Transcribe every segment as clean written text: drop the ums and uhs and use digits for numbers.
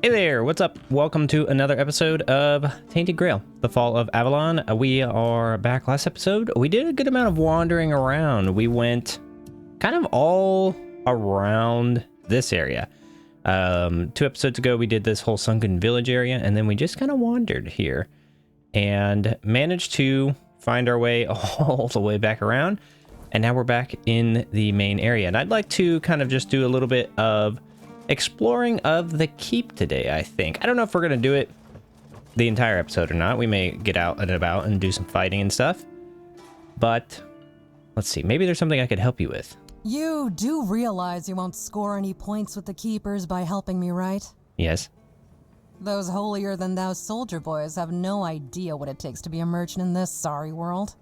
Hey there, what's up? Welcome to another episode of Tainted Grail, the Fall of Avalon. We are back. Last episode, we did a good amount of wandering around. We went kind of all around this area. 2 episodes ago, we did this whole sunken village area, and then we just kind of wandered here and managed to find our way all the way back around. And now we're back in the main area. And I'd like to kind of just do a little bit of exploring of the keep today, I think. I don't know if we're going to do it the entire episode or not. We may get out and about and do some fighting and stuff. But let's see. Maybe there's something I could help you with. You do realize you won't score any points with the keepers by helping me, right? Yes. Those holier-than-thou soldier boys have no idea what it takes to be a merchant in this sorry world.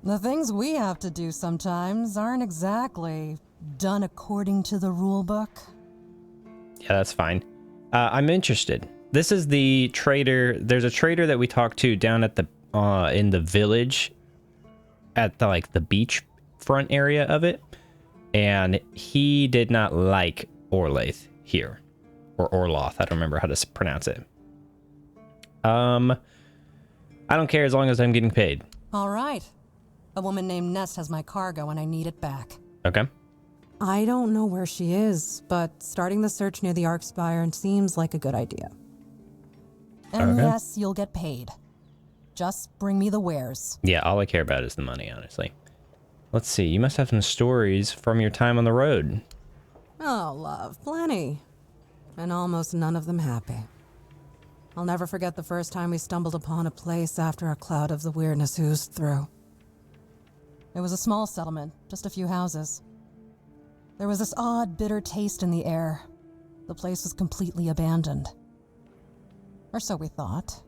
The things we have to do sometimes aren't exactly done according to the rule book. Yeah, that's fine. I'm interested. This is the trader. There's a trader that we talked to down at the in the village at the the beach front area of it, and he did not like Orlaith here, or Orloth. I don't remember how to pronounce it. I don't care as long as I'm getting paid. All right. A woman named Nest has my cargo and I need it back. Okay. I don't know where she is, but starting the search near the Arkspire seems like a good idea. And Okay. yes, you'll get paid. Just bring me the wares. Yeah, all I care about is the money, honestly. Let's see. You must have some stories from your time on the road. Oh, love, plenty. And almost none of them happy. I'll never forget the first time we stumbled upon a place after a cloud of the weirdness oozed through. It was a small settlement, just a few houses. There was this odd, bitter taste in the air. The place was completely abandoned. Or so we thought,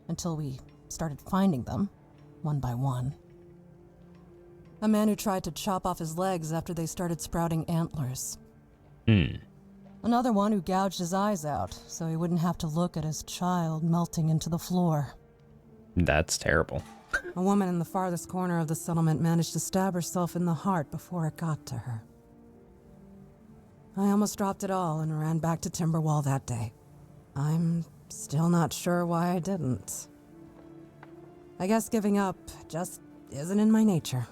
until we started finding them, one by one. A man who tried to chop off his legs after they started sprouting antlers. Another one who gouged his eyes out, so he wouldn't have to look at his child melting into the floor. That's terrible. A woman in the farthest corner of the settlement managed to stab herself in the heart before it got to her. I almost dropped it all and ran back to Timberwall that day. I'm still not sure why I didn't. I guess giving up just isn't in my nature.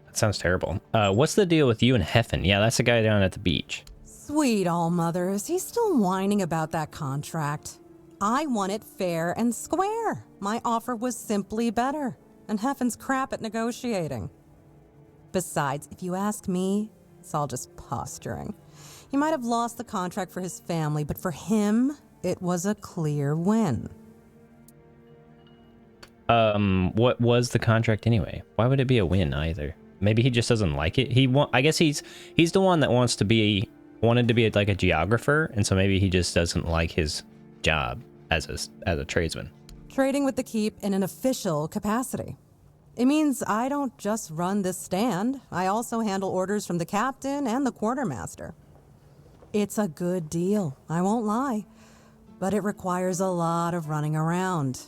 That sounds terrible. What's the deal with you and Heffen? Yeah, that's the guy down at the beach. Sweet all-mother, is he still whining about that contract? I want it fair and square. My offer was simply better, and Heffen's crap at negotiating. Besides, if you ask me, it's all just posturing. He might have lost the contract for his family, but for him, it was a clear win. What was the contract anyway? Why would it be a win either? Maybe he just doesn't like it. I guess he's the one that wanted to be like a geographer, and so maybe he just doesn't like his job as a tradesman. Trading with the keep in an official capacity. It means I don't just run this stand. I also handle orders from the captain and the quartermaster. It's a good deal, I won't lie, but it requires a lot of running around.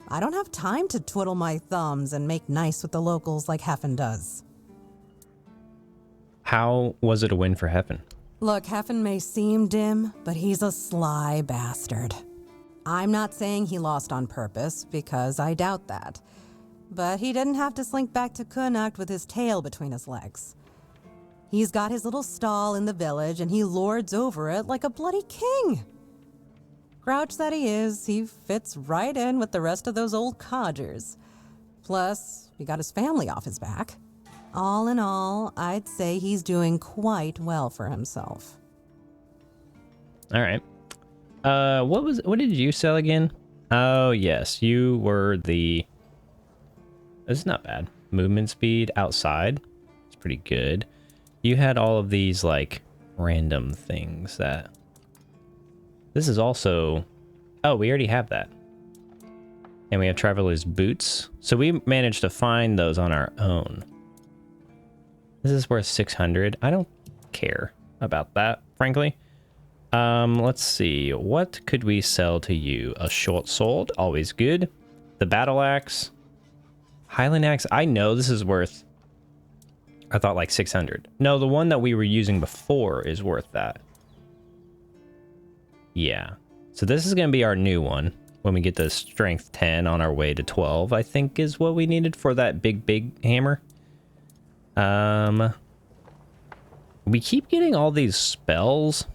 I don't have time to twiddle my thumbs and make nice with the locals like Heffen does. How was it a win for Heffen? Look, Heffen may seem dim, but he's a sly bastard. I'm not saying he lost on purpose, because I doubt that. But he didn't have to slink back to Connacht with his tail between his legs. He's got his little stall in the village, and he lords over it like a bloody king. Grouch that he is, he fits right in with the rest of those old codgers. Plus, he got his family off his back. All in all, I'd say he's doing quite well for himself. All right. What did you sell again? Oh, yes. You were the... This is not bad. Movement speed outside. It's pretty good. You had all of these, like, random things that... This is also... Oh, we already have that. And we have Traveler's Boots. So we managed to find those on our own. This is worth 600. I don't care about that, frankly. Let's see. What could we sell to you? A short sword, always good. The battle axe. Highland axe. I know this is worth I thought like 600. No, the one that we were using before is worth that. Yeah. So this is going to be our new one when we get to strength 10 on our way to 12, I think is what we needed for that big hammer. We keep getting all these spells.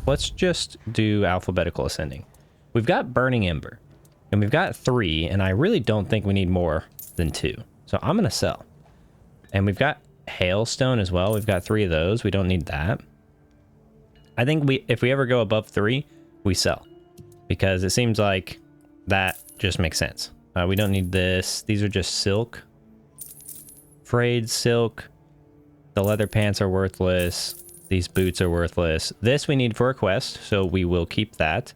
Let's just do alphabetical ascending. We've got Burning Ember, and we've got 3, and I really don't think we need more than 2. So I'm going to sell. And we've got Hailstone as well. We've got 3 of those. We don't need that. I think if we ever go above 3, we sell. Because it seems like that just makes sense. We don't need this. These are just silk. Frayed silk. The leather pants are worthless. These boots are worthless. This we need for a quest, so we will keep that.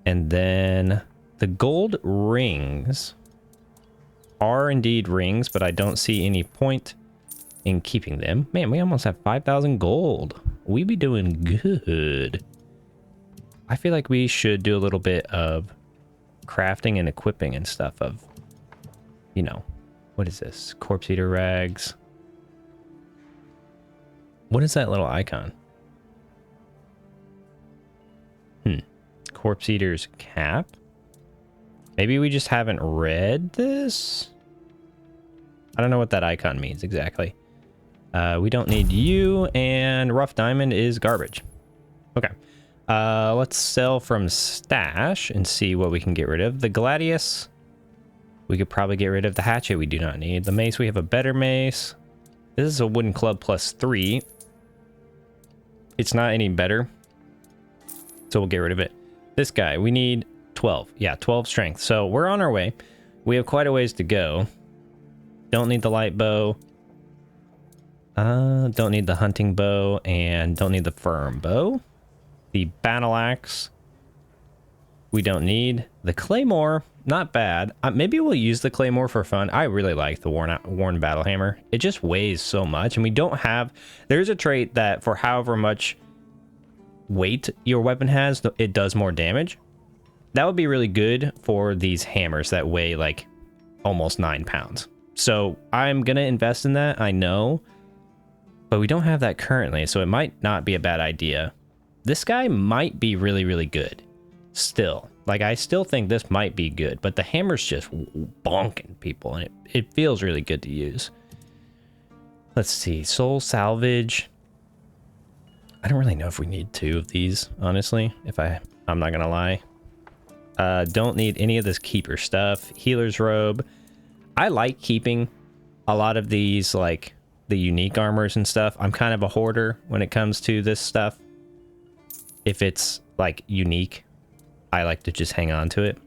And then the gold rings are indeed rings, but I don't see any point in keeping them. Man, we almost have 5,000 gold. We be doing good. I feel like we should do a little bit of crafting and equipping and stuff of, you know, what is this? Corpse Eater rags. What is that little icon? Corpse Eater's cap? Maybe we just haven't read this? I don't know what that icon means exactly. We don't need you, and Rough Diamond is garbage. Okay. Let's sell from stash and see what we can get rid of. The Gladius, we could probably get rid of. The hatchet we do not need. The mace, we have a better mace. This is a wooden club plus 3. It's not any better, so we'll get rid of it. This guy, we need 12. Yeah, 12 strength. So we're on our way. We have quite a ways to go. Don't need the light bow. Don't need the hunting bow, and don't need the firm bow. The battle axe, we don't need. The claymore, not bad. Maybe we'll use the claymore for fun. I really like the worn battle hammer. It just weighs so much, and we don't have. There's a trait that for however much weight your weapon has, it does more damage. That would be really good for these hammers that weigh like almost 9 pounds. So I'm gonna invest in that, I know, but we don't have that currently, so it might not be a bad idea. This guy might be really, really good still. Like, I still think this might be good, but the hammer's just bonking people, and it feels really good to use. Let's see, soul salvage. I don't really know if we need 2 of these, honestly, I'm not gonna lie. Don't need any of this keeper stuff. Healer's robe. I like keeping a lot of these, like, the unique armors and stuff. I'm kind of a hoarder when it comes to this stuff. If it's, like, unique, I like to just hang on to it.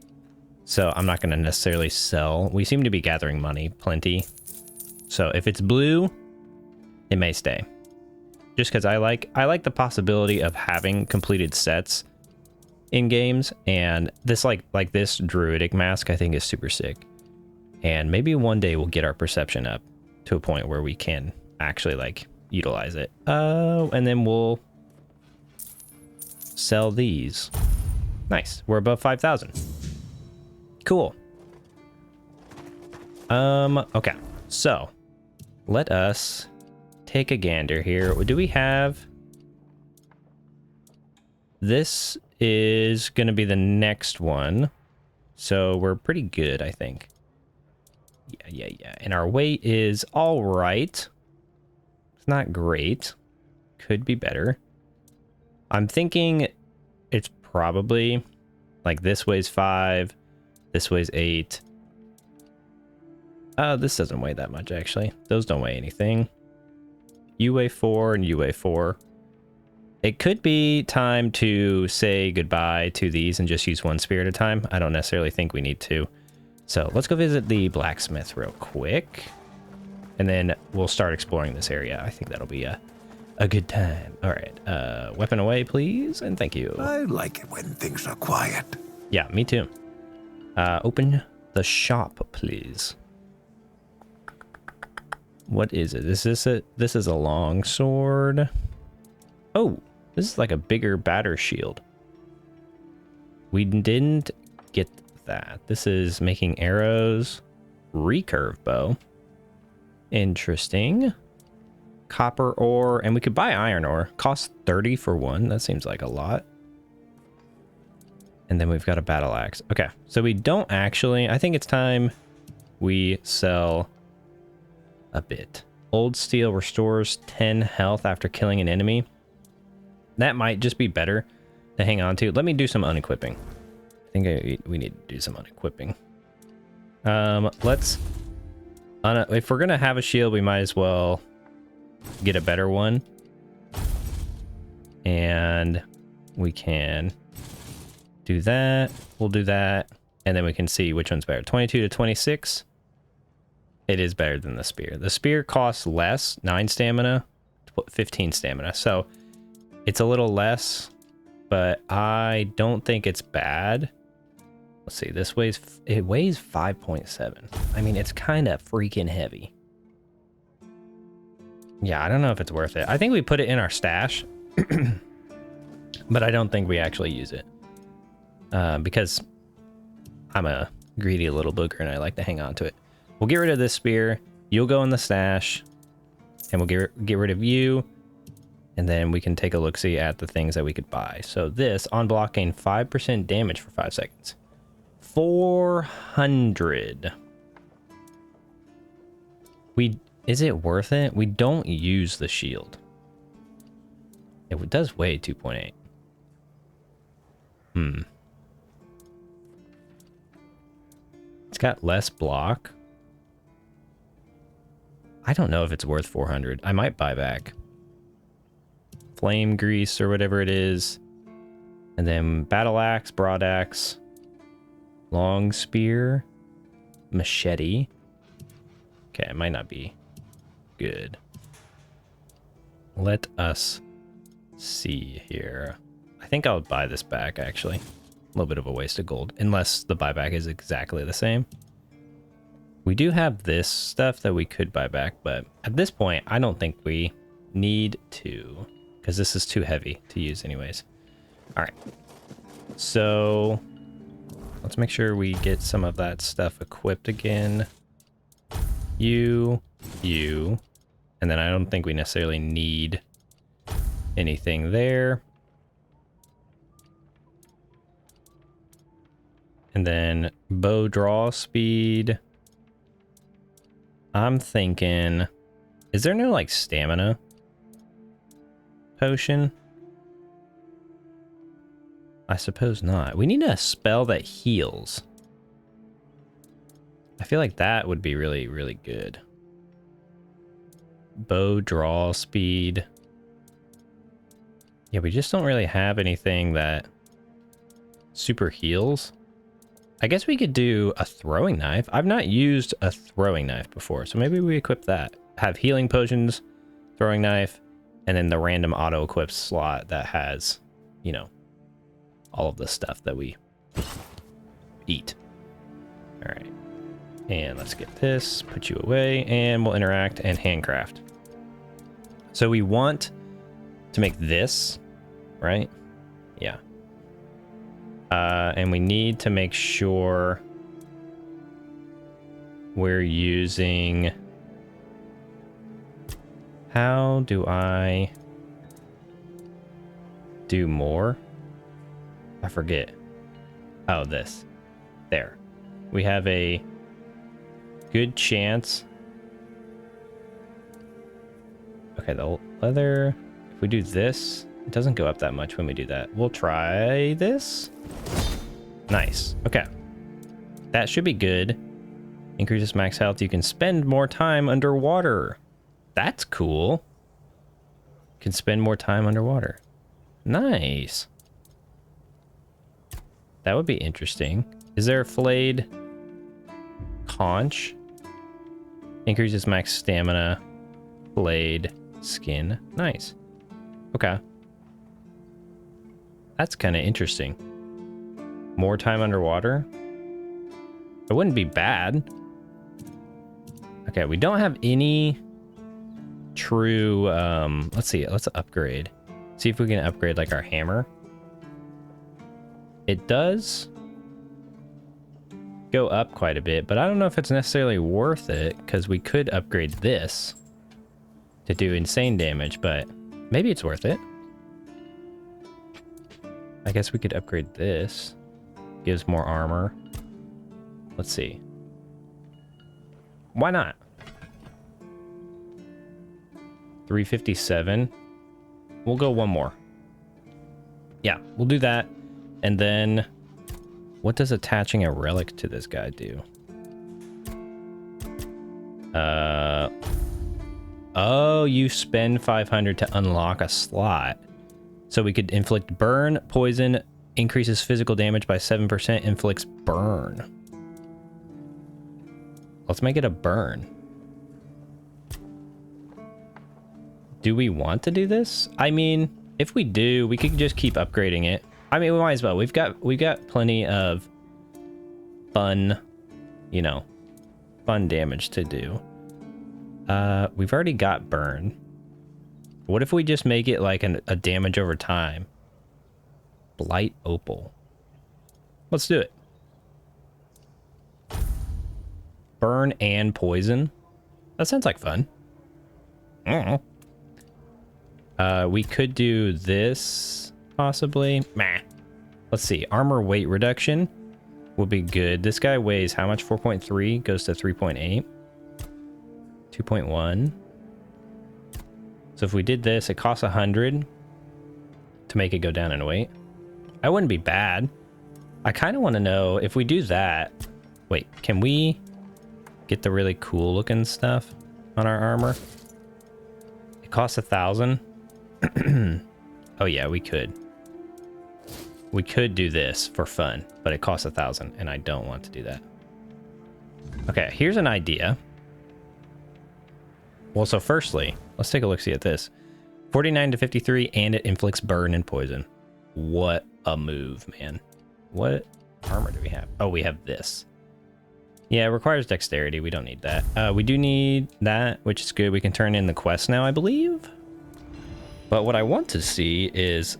So I'm not going to necessarily sell. We seem to be gathering money plenty. So if it's blue, it may stay. Just because I like the possibility of having completed sets in games, and this like this druidic mask I think is super sick. And maybe one day we'll get our perception up to a point where we can actually like utilize it. And then we'll sell these. Nice. We're above 5,000. Cool. Okay. So let us take a gander here. Do we have... This is going to be the next one. So we're pretty good, I think. Yeah. And our weight is all right. It's not great. Could be better. I'm thinking it's probably like this weighs 5. This weighs 8. This doesn't weigh that much, actually. Those don't weigh anything. You weigh 4 and you weigh 4. It could be time to say goodbye to these and just use one spear at a time. I don't necessarily think we need to. So let's go visit the blacksmith real quick. And then we'll start exploring this area. I think that'll be a good time. All right. Weapon away, please. And thank you. I like it when things are quiet. Yeah, me too. Open the shop, please. What is it? This is a long sword. Oh, this is like a bigger batter shield. We didn't get that. This is making arrows. Recurve bow. Interesting. copper ore, and we could buy iron ore. Costs 30 for one. That seems like a lot. And then we've got a battle axe. Okay, so we don't actually... I think it's time we sell a bit. Old steel restores 10 health after killing an enemy. That might just be better to hang on to. Let me do some unequipping. I think we need to do some unequipping. Let's... if we're going to have a shield, we might as well get a better one. And we can do that. We'll do that. And then we can see which one's better. 22 to 26. It is better than the spear. The spear costs less, 9 stamina, 15 stamina. So it's a little less, but I don't think it's bad. Let's see, this weighs 5.7. I mean, it's kind of freaking heavy. Yeah, I don't know if it's worth it. I think we put it in our stash, but I don't think we actually use it. Because I'm a greedy little booger and I like to hang on to it. We'll get rid of this spear. You'll go in the stash, and we'll get rid of you. And then we can take a look-see at the things that we could buy. So this, on block, gain 5% damage for 5 seconds. 400. Is it worth it? We don't use the shield. It does weigh 2.8. It's got less block. I don't know if it's worth 400. I might buy back. Flame grease or whatever it is. And then battle axe, broad axe, long spear, machete. Okay, it might not be good. Let us see here. I think I'll buy this back, actually. A little bit of a waste of gold, unless the buyback is exactly the same. We do have this stuff that we could buy back, but at this point, I don't think we need to, because this is too heavy to use anyways. All right. So let's make sure we get some of that stuff equipped again. You, and then I don't think we necessarily need anything there. And then bow draw speed. I'm thinking, is there no like stamina potion? I suppose not. We need a spell that heals. I feel like that would be really, really good. Bow draw speed. Yeah, we just don't really have anything that super heals. I guess we could do a throwing knife. I've not used a throwing knife before, so maybe we equip that. Have healing potions, throwing knife, and then the random auto equip slot that has, you know, all of the stuff that we eat. All right. And let's get this, put you away, and we'll interact and handcraft. So we want to make this, right? Yeah. And we need to make sure we're using... How do I do more? I forget. Oh, this. There. We have a good chance. Okay, the leather. If we do this, it doesn't go up that much when we do that. We'll try this. Nice. Okay. That should be good. Increases max health. You can spend more time underwater. That's cool. Can spend more time underwater. Nice. That would be interesting. Is there a flayed conch? Increases max stamina. Flayed skin. Nice. Okay. That's kind of interesting. More time underwater. It wouldn't be bad. Okay, we don't have any true... let's see. Let's upgrade. See if we can upgrade like our hammer. It does go up quite a bit, but I don't know if it's necessarily worth it, because we could upgrade this to do insane damage, but maybe it's worth it. I guess we could upgrade this. Gives more armor. Let's see. Why not? 357. We'll go one more. Yeah, we'll do that. And then what does attaching a relic to this guy do? Oh, you spend 500 to unlock a slot. So we could inflict burn, poison, increases physical damage by 7%, inflicts burn. Let's make it a burn. Do we want to do this? I mean, if we do, we could just keep upgrading it. I mean, we might as well. We've got plenty of fun, you know, fun damage to do. We've already got burn. What if we just make it like a damage over time? Blight opal. Let's do it. Burn and poison. That sounds like fun. I don't know. We could do this possibly. Meh. Let's see. Armor weight reduction will be good. This guy weighs how much? 4.3 goes to 3.8. 2.1. So if we did this, it costs 100 to make it go down in weight. That wouldn't be bad. I kind of want to know if we do that. Wait, can we get the really cool looking stuff on our armor? It costs 1,000. Oh yeah, we could. We could do this for fun, but it costs 1,000 and I don't want to do that. Okay, here's an idea. Well, so firstly, let's take a look-see at this. 49 to 53, and it inflicts burn and poison. What a move, man. What armor do we have? Oh, we have this. Yeah, it requires dexterity. We don't need that. We do need that, which is good. We can turn in the quest now, I believe. But what I want to see is,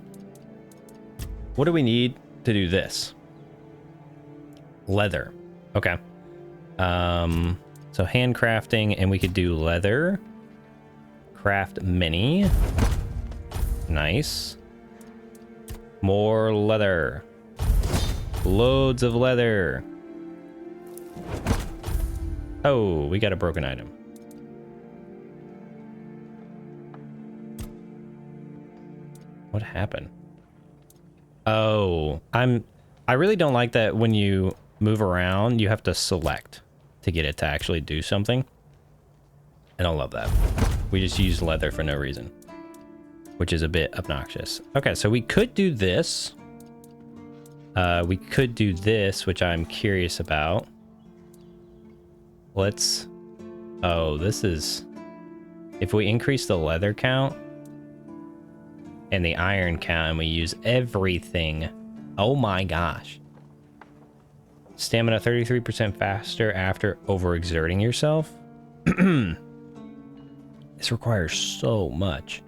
what do we need to do this? Leather. Okay. So handcrafting, and we could do leather. Craft many. Nice. More leather. Loads of leather. Oh, we got a broken item. What happened? Oh, I really don't like that when you move around, you have to select to get it to actually do something. I don't love that. We just use leather for no reason, which is a bit obnoxious. Okay, so we could do this. We could do this, which I'm curious about. Let's... Oh, this is... If we increase the leather count and the iron count and we use everything... Oh my gosh. Stamina 33% faster after overexerting yourself. This requires so much.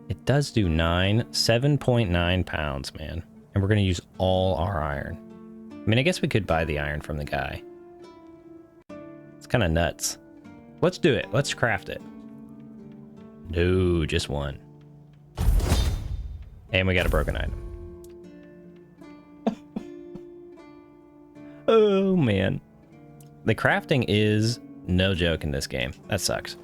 It does do 7.9 pounds, man. And we're going to use all our iron. I mean, I guess we could buy the iron from the guy. It's kind of nuts. Let's do it. Let's craft it. No, just one. And we got a broken item. Oh, man. The crafting is no joke in this game. That sucks.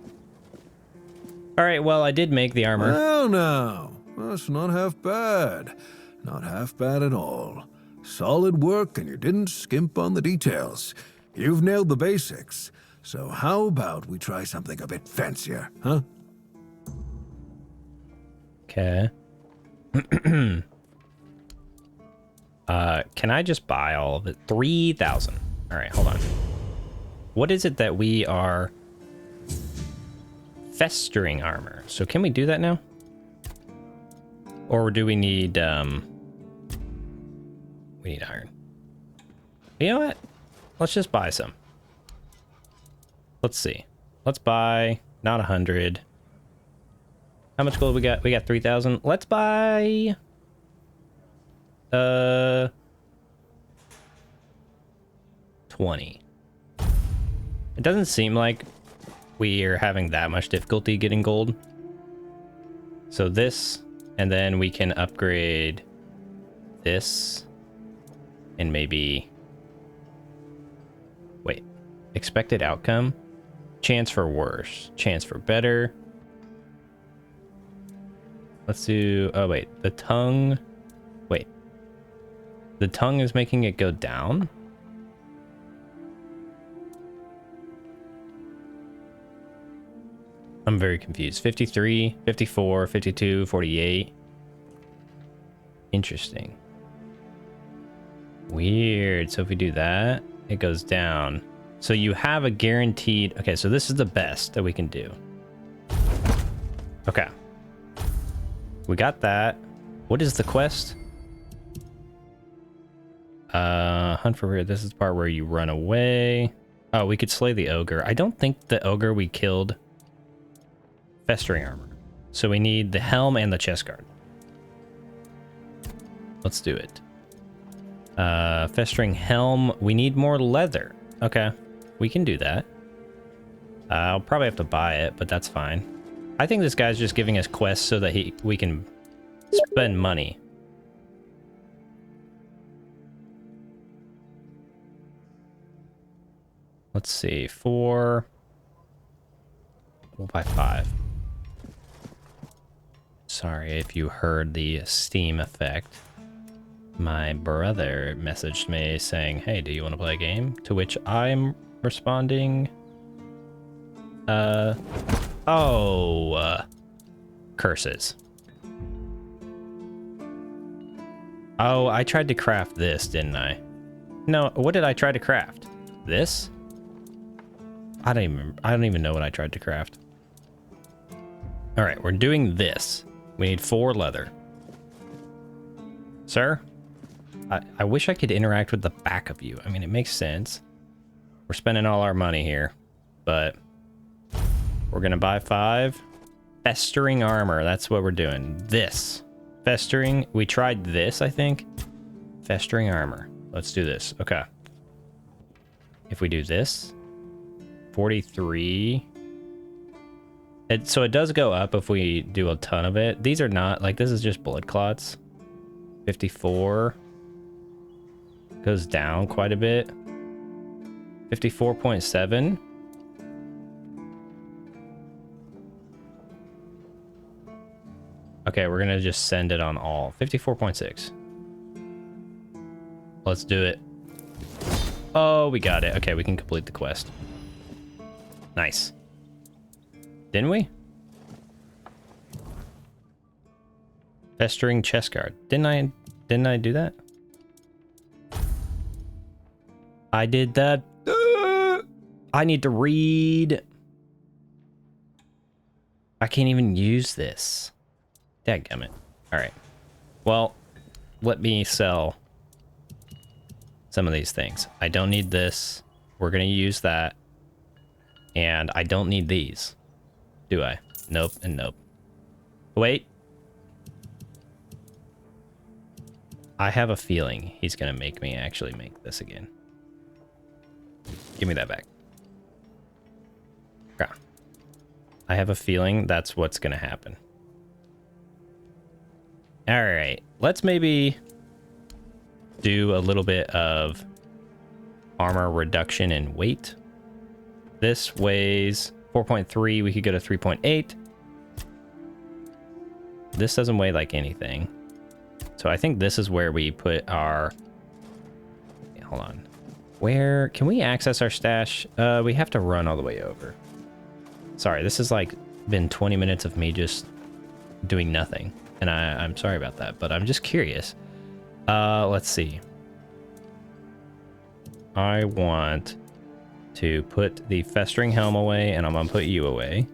All right, well, I did make the armor. Well, now, that's not half bad. Not half bad at all. Solid work, and you didn't skimp on the details. You've nailed the basics. So how about we try something a bit fancier, huh? Okay. Can I just buy all of it? 3,000. All right, hold on. What is it that we are... Festering armor. So can we do that now? Or do we need, we need iron. You know what? Let's just buy some. Let's see. Let's buy, not 100. How much gold we got? We got 3,000. Let's buy... 20. It doesn't seem like we are having that much difficulty getting gold. So this, and then we can upgrade this, and maybe... Wait, expected outcome? Chance for worse, chance for better. Let's do, oh wait, the tongue, wait. The tongue is making it go down? I'm very confused. 53, 54, 52, 48. Interesting. Weird. So if we do that, it goes down. So you have a guaranteed... Okay, so this is the best that we can do. Okay. We got that. What is the quest? Hunt for weird. This is the part where you run away. Oh, we could slay the ogre. I don't think the ogre we killed... Festering armor. So we need the helm and the chest guard. Let's do it. Festering helm. We need more leather. Okay. We can do that. I'll probably have to buy it, but that's fine. I think this guy's just giving us quests so that we can spend money. Let's see. 4. We'll buy 5. Sorry if you heard the Steam effect. My brother messaged me saying, hey, do you want to play a game? To which I'm responding, curses. Oh, I tried to craft this, didn't I? No, what did I try to craft? This? I don't even know what I tried to craft. All right, we're doing this. We need 4 leather. Sir? I wish I could interact with the back of you. I mean, it makes sense. We're spending all our money here, but we're gonna buy 5. Festering armor, that's what we're doing. This. Festering, we tried this, I think. Festering armor. Let's do this. Okay. If we do this, 43. So it does go up if we do a ton of it. These are not, like, this is just blood clots. 54. Goes down quite a bit. 54.7. Okay, we're gonna just send it on all. 54.6. Let's do it. Oh, we got it. Okay, we can complete the quest. Nice. Didn't we? Festering chest guard. Didn't I do that? I did that. I need to read. I can't even use this. Dadgummit. Alright. Well, let me sell some of these things. I don't need this. We're gonna use that. And I don't need these. Do I? Nope and nope. Wait. I have a feeling he's gonna make me actually make this again. Give me that back. Okay. I have a feeling that's what's gonna happen. Alright, let's maybe do a little bit of armor reduction in weight. This weighs 4.3, we could go to 3.8. This doesn't weigh like anything. So I think this is where we put our... Hold on. Where can we access our stash? We have to run all the way over. Sorry, this has like been 20 minutes of me just doing nothing. And I'm sorry about that, but I'm just curious. Let's see. I want to put the festering helm away, and I'm gonna put you away.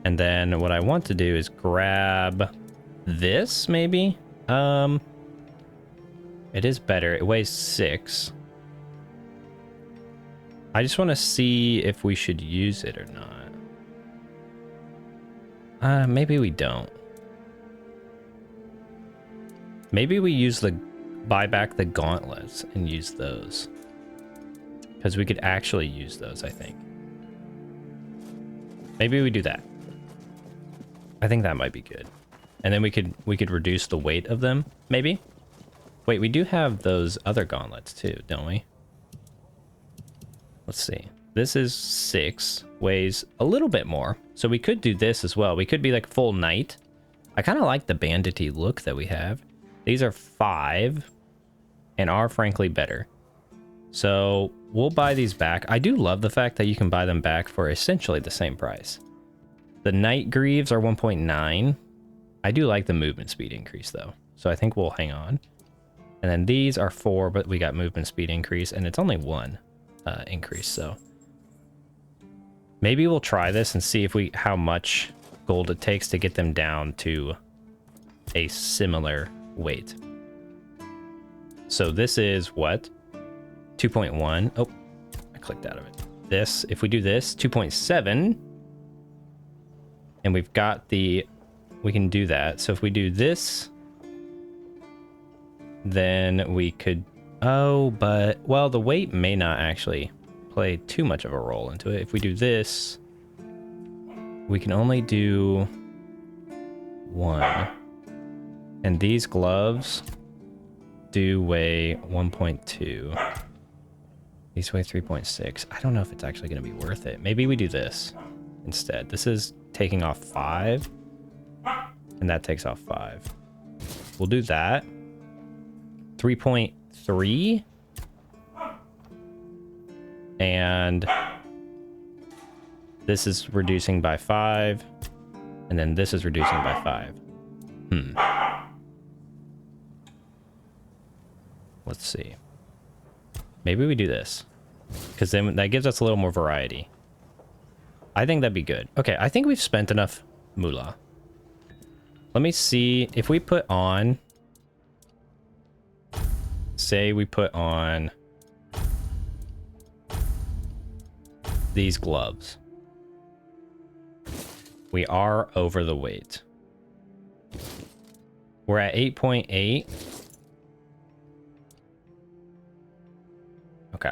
And then what I want to do is grab this, maybe? It is better. It weighs 6. I just want to see if we should use it or not. Maybe we don't. Maybe we use buy back the gauntlets and use those. Because we could actually use those, I think. Maybe we do that. I think that might be good. And then we could reduce the weight of them, maybe? Wait, we do have those other gauntlets too, don't we? Let's see. This is 6, weighs a little bit more. So we could do this as well. We could be like full knight. I kind of like the bandity look that we have. These are 5 and are frankly better. So we'll buy these back. I do love the fact that you can buy them back for essentially the same price. The knight greaves are 1.9. I do like the movement speed increase though. So I think we'll hang on. And then these are 4, but we got movement speed increase and it's only 1 increase. So maybe we'll try this and see if how much gold it takes to get them down to a similar weight. So this is what? 2.1. Oh, I clicked out of it. This, if we do this, 2.7. And we've got we can do that. So if we do this, then we could, well, the weight may not actually play too much of a role into it. If we do this, we can only do 1. And these gloves do weigh 1.2. These weigh 3.6. I don't know if it's actually going to be worth it. Maybe we do this instead. This is taking off 5. And that takes off 5. We'll do that. 3.3. And this is reducing by 5. And then this is reducing by 5. Let's see. Maybe we do this. Because then that gives us a little more variety. I think that'd be good. Okay, I think we've spent enough moolah. Let me see if we put on... Say we put on... these gloves. We are over the weight. We're at 8.8. Okay.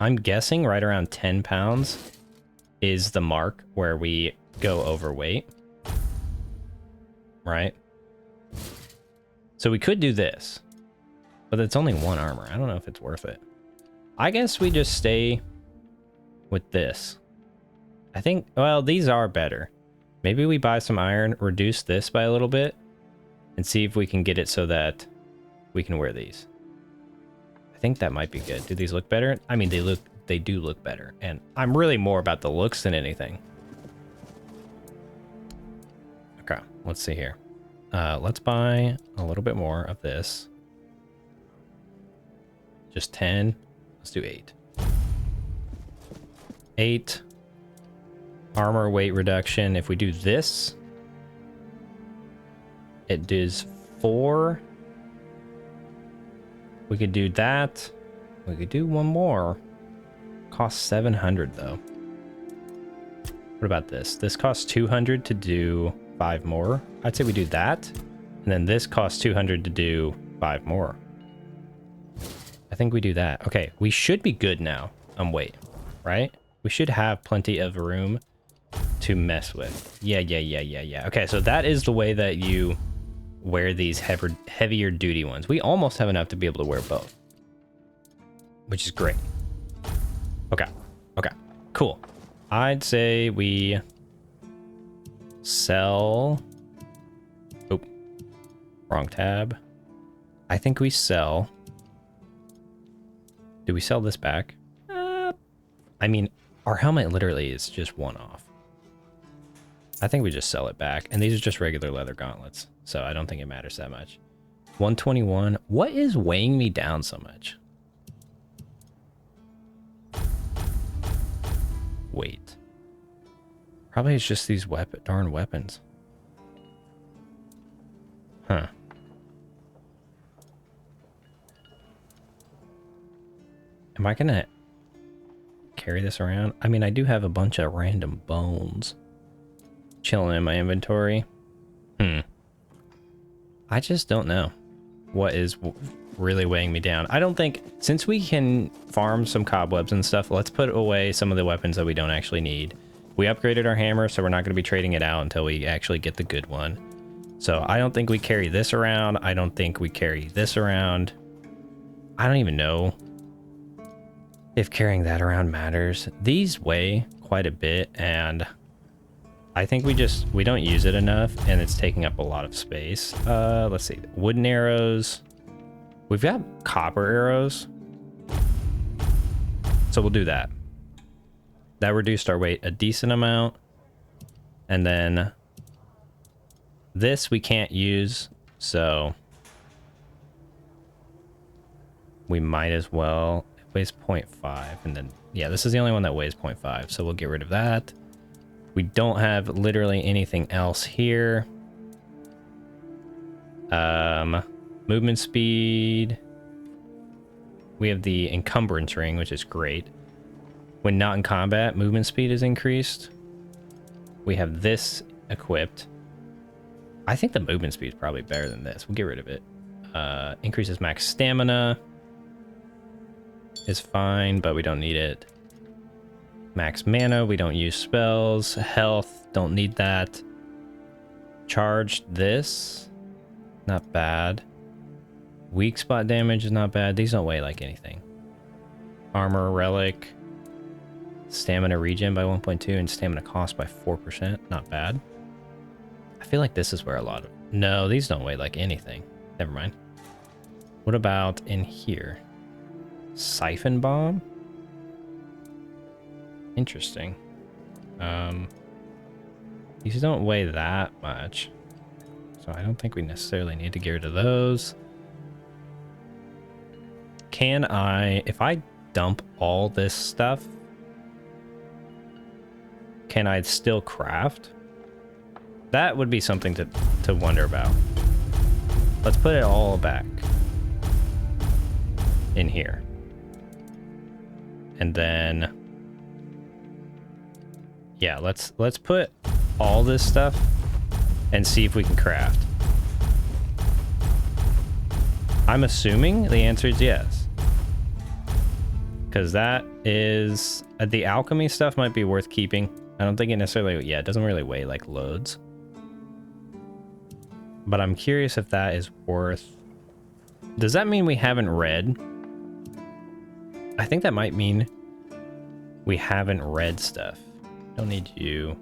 I'm guessing right around 10 pounds is the mark where we go overweight. Right? So we could do this. But it's only 1 armor. I don't know if it's worth it. I guess we just stay with this. I think, well, these are better. Maybe we buy some iron, reduce this by a little bit, and see if we can get it so that we can wear these. I think that might be good. Do these look better? I mean, they do look better. And I'm really more about the looks than anything. Okay, let's see here. Let's buy a little bit more of this. Just 10. Let's do 8. 8. Armor weight reduction. If we do this, it does 4. We could do that. We could do 1 more. Costs 700 though. What about this? This costs 200 to do 5 more. I'd say we do that. And then this costs 200 to do 5 more. I think we do that. Okay, we should be good now on weight, right? We should have plenty of room to mess with. Yeah. Okay, so that is the way that you wear these heavier duty ones. We almost have enough to be able to wear both, which is great. Okay, cool. I'd say we sell... Oh, wrong tab. I think we sell... Do we sell this back? I mean, our helmet literally is just 1 off. I think we just sell it back. And these are just regular leather gauntlets. So I don't think it matters that much. 121. What is weighing me down so much? Wait. Probably it's just these darn weapons. Huh. Am I gonna carry this around? I mean, I do have a bunch of random bones chilling in my inventory. I just don't know what is really weighing me down. I don't think, since we can farm some cobwebs and stuff, let's put away some of the weapons that we don't actually need. We upgraded our hammer, so we're not going to be trading it out until we actually get the good one. So I don't think we carry this around. I don't think we carry this around. I don't even know if carrying that around matters. These weigh quite a bit, and I think we don't use it enough, and it's taking up a lot of space. Let's see. Wooden arrows. We've got copper arrows. So we'll do that. That reduced our weight a decent amount. And then this we can't use, so we might as well. It weighs 0.5, and then yeah, this is the only one that weighs 0.5, so we'll get rid of that. We don't have literally anything else here. Movement speed. We have the encumbrance ring, which is great. When not in combat, movement speed is increased. We have this equipped. I think the movement speed is probably better than this. We'll get rid of it. Increases max stamina is fine, but we don't need it. Max mana, we don't use spells. Health, don't need that. Charged this, not bad. Weak spot damage is not bad. These don't weigh like anything. Armor, relic. Stamina regen by 1.2 and stamina cost by 4%. Not bad. I feel like this is where a lot of... No, these don't weigh like anything. Never mind. What about in here? Siphon bomb? Interesting. These don't weigh that much. So I don't think we necessarily need to get rid of those. Can I... If I dump all this stuff... Can I still craft? That would be something to wonder about. Let's put it all back in here. And then yeah, let's put all this stuff and see if we can craft. I'm assuming the answer is yes. Because that is... the alchemy stuff might be worth keeping. I don't think it necessarily... Yeah, it doesn't really weigh like loads. But I'm curious if that is worth... Does that mean we haven't read? I think that might mean we haven't read stuff. Don't need you.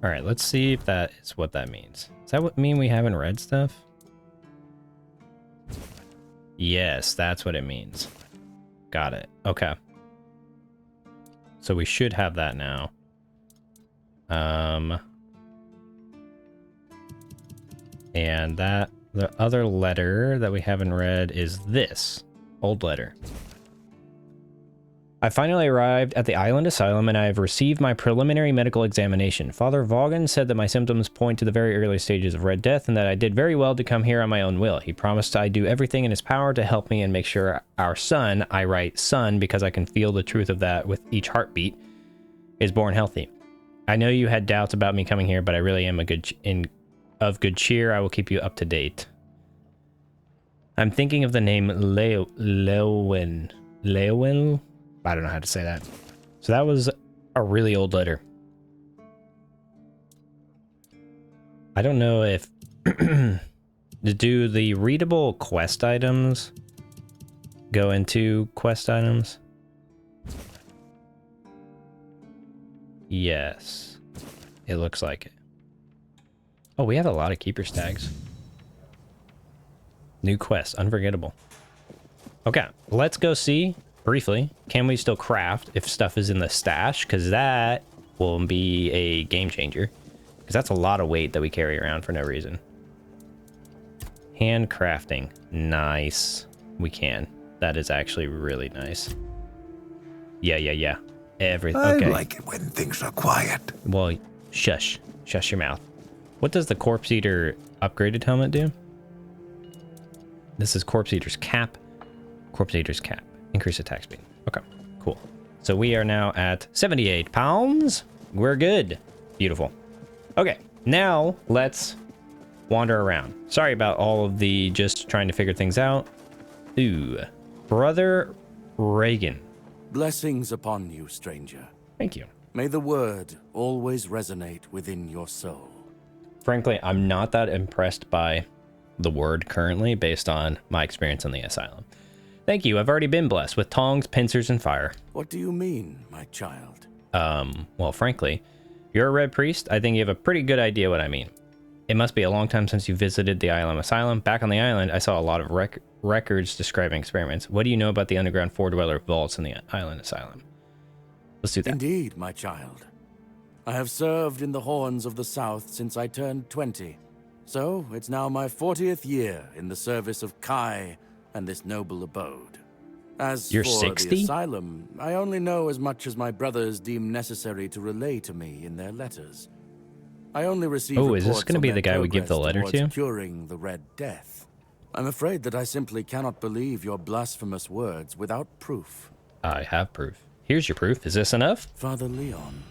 Alright, let's see if that is what that means. Does that mean we haven't read stuff? Yes, that's what it means. Got it. Okay. So we should have that now. And that the other letter that we haven't read is this old letter. I finally arrived at the island asylum and I have received my preliminary medical examination. Father Vaughan said that my symptoms point to the very early stages of Red Death and that I did very well to come here on my own will. He promised I do everything in his power to help me and make sure our son, I write son because I can feel the truth of that with each heartbeat, is born healthy. I know you had doubts about me coming here, but I really am of good cheer. I will keep you up to date. I'm thinking of the name Leowin. Leowin? I don't know how to say that. So that was a really old letter. I don't know if... do the readable quest items go into quest items? Yes. It looks like it. Oh, we have a lot of keeper tags. New quest, unforgettable. Okay, let's go see... Briefly, can we still craft if stuff is in the stash? Because that will be a game changer. Because that's a lot of weight that we carry around for no reason. Hand crafting. Nice. We can. That is actually really nice. Yeah. Everything. Okay. I like it when things are quiet. Well, shush. Shush your mouth. What does the Corpse Eater upgraded helmet do? This is Corpse Eater's cap. Corpse Eater's cap. Increase attack speed. Okay, cool. So we are now at 78 pounds. We're good. Beautiful. Okay, now let's wander around. Sorry about all of the just trying to figure things out. Ooh, Brother Reagan. Blessings upon you, stranger. Thank you. May the word always resonate within your soul. Frankly, I'm not that impressed by the word currently based on my experience in the asylum. Thank you. I've already been blessed with tongs, pincers, and fire. What do you mean, my child? Well, frankly, you're a red priest. I think you have a pretty good idea what I mean. It must be a long time since you visited the island asylum. Back on the island, I saw a lot of records describing experiments. What do you know about the underground four-dweller vaults in the island asylum? Let's do that. Indeed, my child. I have served in the Horns of the South since I turned 20. So, it's now my 40th year in the service of Kai and this noble abode. As You're for 60? the asylum, I only know as much as my brothers deem necessary to relay to me in their letters. I only receive Oh, is this reports gonna on be their the guy we give the progress letter towards to? curing the Red Death. I'm afraid that I simply cannot believe your blasphemous words without proof. I have proof. Here's your proof. Is this enough? Father Leon.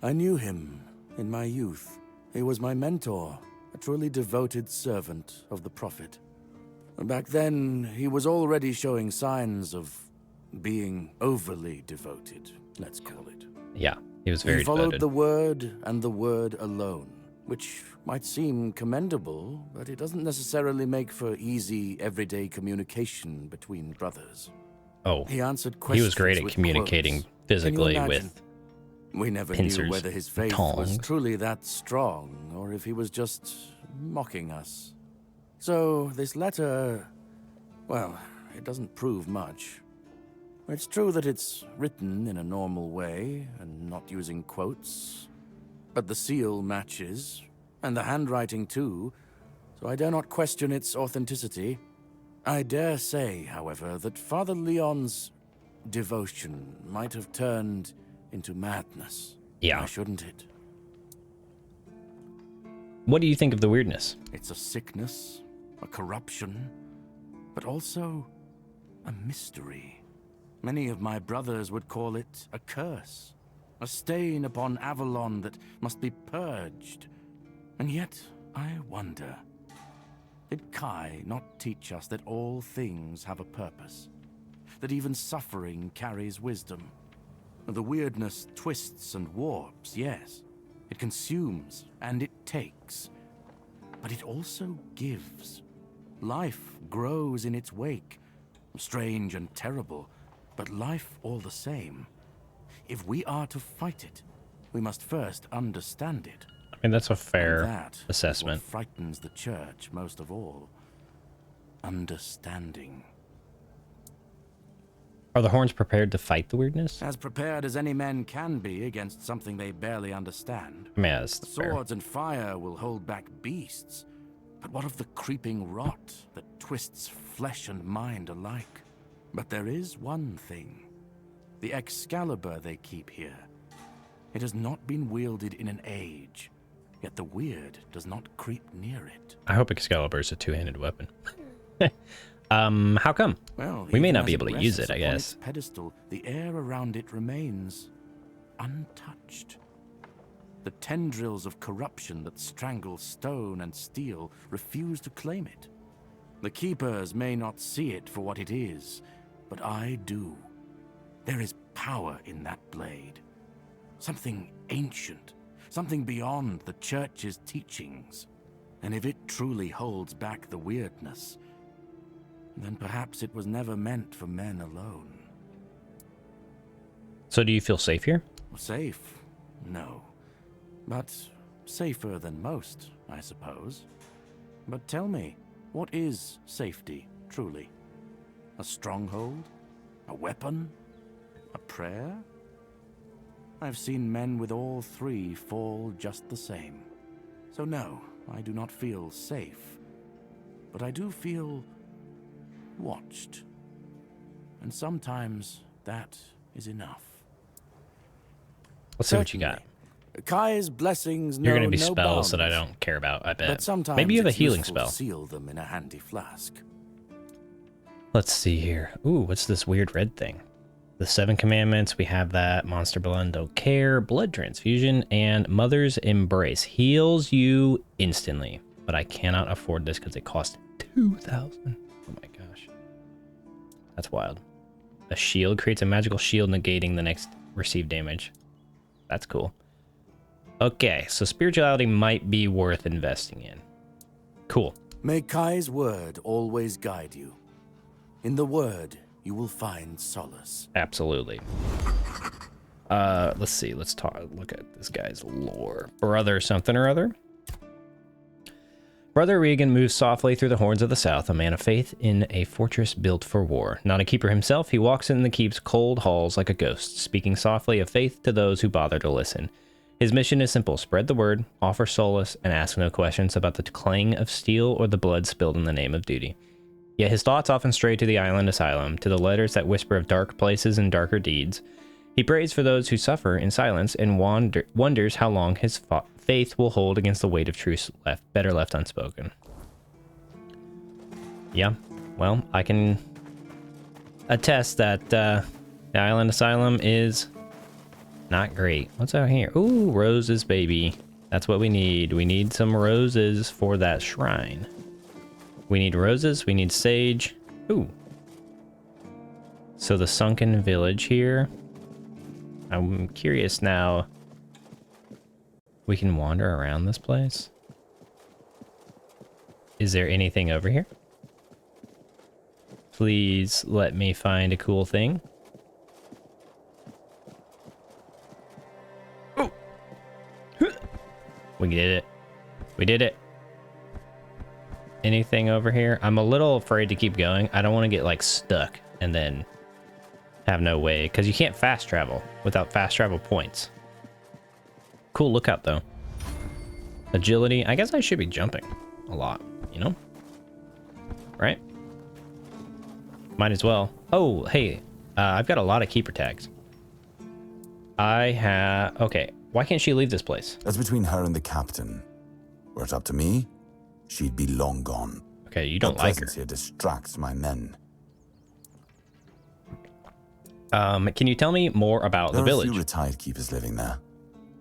I knew him in my youth. He was my mentor, a truly devoted servant of the Prophet. Back then, he was already showing signs of being overly devoted, let's call it. Yeah, he was very He followed devoted. the word and the word alone, which might seem commendable, but it doesn't necessarily make for easy, everyday communication between brothers. Oh, He answered he questions was great at with communicating quotes. Can you physically imagine? with... We never pincers, knew whether his faith tongs. was truly that strong, or if he was just mocking us. So, this letter, well, it doesn't prove much. It's true that it's written in a normal way, and not using quotes. But the seal matches, and the handwriting too, so I dare not question its authenticity. I dare say, however, that Father Leon's devotion might have turned into madness. Yeah. Why shouldn't it? What do you think of the weirdness? It's a sickness, a corruption, but also a mystery. Many of my brothers would call it a curse, a stain upon Avalon that must be purged. And yet, I wonder, did Kai not teach us that all things have a purpose? That even suffering carries wisdom? The weirdness twists and warps, yes. It consumes and it takes. But it also gives. Life grows in its wake. Strange and terrible, but life all the same. If we are to fight it, we must first understand it. I mean, that's a And fair that is assessment. what frightens the church most of all. Understanding. Are the horns prepared to fight the weirdness? As prepared as any men can be against something they barely understand. I mean, that's fair. Swords and fire will hold back beasts. But what of the creeping rot that twists flesh and mind alike? But there is one thing. The Excalibur they keep here. It has not been wielded in an age, yet the weird does not creep near it. I hope Excalibur is a two-handed weapon. How come? Well, We may even not as be able to use rests it, I upon guess. its pedestal, the air around it remains untouched. The tendrils of corruption that strangle stone and steel refuse to claim it. The keepers may not see it for what it is, but I do. There is power in that blade. Something ancient, something beyond the church's teachings. And if it truly holds back the weirdness, then perhaps it was never meant for men alone. So do you feel safe here? Safe? No. But safer than most, I suppose. But tell me, what is safety, truly? A stronghold? A weapon? A prayer? I've seen men with all three fall just the same. So no, I do not feel safe. But I do feel watched. And sometimes that is enough. Let's see what you got. Kai's blessings know You're going to be no spells that I bounds, don't care about, I bet. But sometimes Maybe you have a it's healing useful spell. to seal them in a handy flask. Let's see here. Ooh, what's this weird red thing? The 7 Commandments, we have that. Monster Blendo Care, Blood Transfusion, and Mother's Embrace. Heals you instantly. But I cannot afford this because it costs 2,000. Oh my gosh. That's wild. A shield creates a magical shield negating the next receive damage. That's cool. Okay, so spirituality might be worth investing in. Cool. May Kai's word always guide you. In the word, you will find solace. Absolutely. Let's see. Let's look at this guy's lore. Brother something or other. Brother Regan moves softly through the horns of the south, a man of faith in a fortress built for war. Not a keeper himself, he walks in the keep's cold halls like a ghost, speaking softly of faith to those who bother to listen. His mission is simple: spread the word, offer solace, and ask no questions about the clang of steel or the blood spilled in the name of duty. Yet his thoughts often stray to the island asylum, to the letters that whisper of dark places and darker deeds. He prays for those who suffer in silence and wonders how long his faith will hold against the weight of truth better left unspoken. Yeah, well, I can attest that the island asylum is not great. What's out here? Ooh, roses, baby. That's what we need. We need some roses for that shrine. We need roses. We need sage. Ooh. So the sunken village here. I'm curious now. We can wander around this place. Is there anything over here? Please let me find a cool thing. Oh. We did it. We did it. Anything over here? I'm a little afraid to keep going. I don't want to get like stuck and then have no way, because you can't fast travel without fast travel points. Cool lookout though. Agility. I guess I should be jumping a lot, you know? Right? Might as well. Oh, hey, I've got a lot of keeper tags. Okay, why can't she leave this place? That's between her and the captain. Were it up to me, she'd be long gone. Okay, you don't like her. Here distracts my men. Can you tell me more about the village? There are a few retired keepers living there.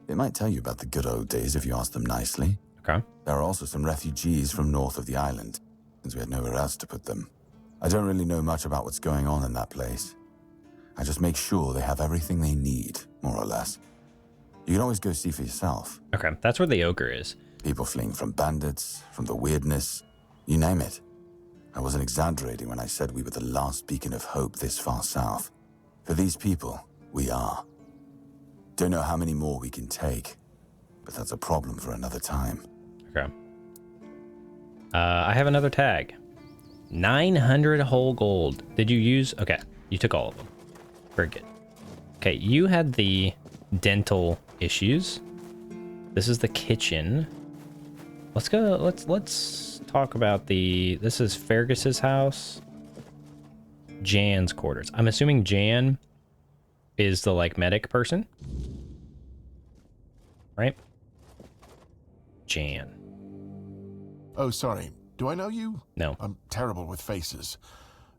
They might tell you about the good old days if you ask them nicely. Okay. There are also some refugees from north of the island, since we had nowhere else to put them. I don't really know much about what's going on in that place. I just make sure they have everything they need, more or less. You can always go see for yourself. Okay, that's where the ogre is. People fleeing from bandits, from the weirdness, you name it. I wasn't exaggerating when I said we were the last beacon of hope this far south. For these people, we are. Don't know how many more we can take, but that's a problem for another time. Okay. I have another tag. 900 whole gold. Did you use... Okay, you took all of them. Very good. Okay, you had the dental issues. This is the kitchen. Let's go... Let's talk about the... This is Fergus's house. Jan's quarters. I'm assuming Jan is the, like, medic person. Right? Jan. Oh, sorry. Do I know you? No. I'm terrible with faces.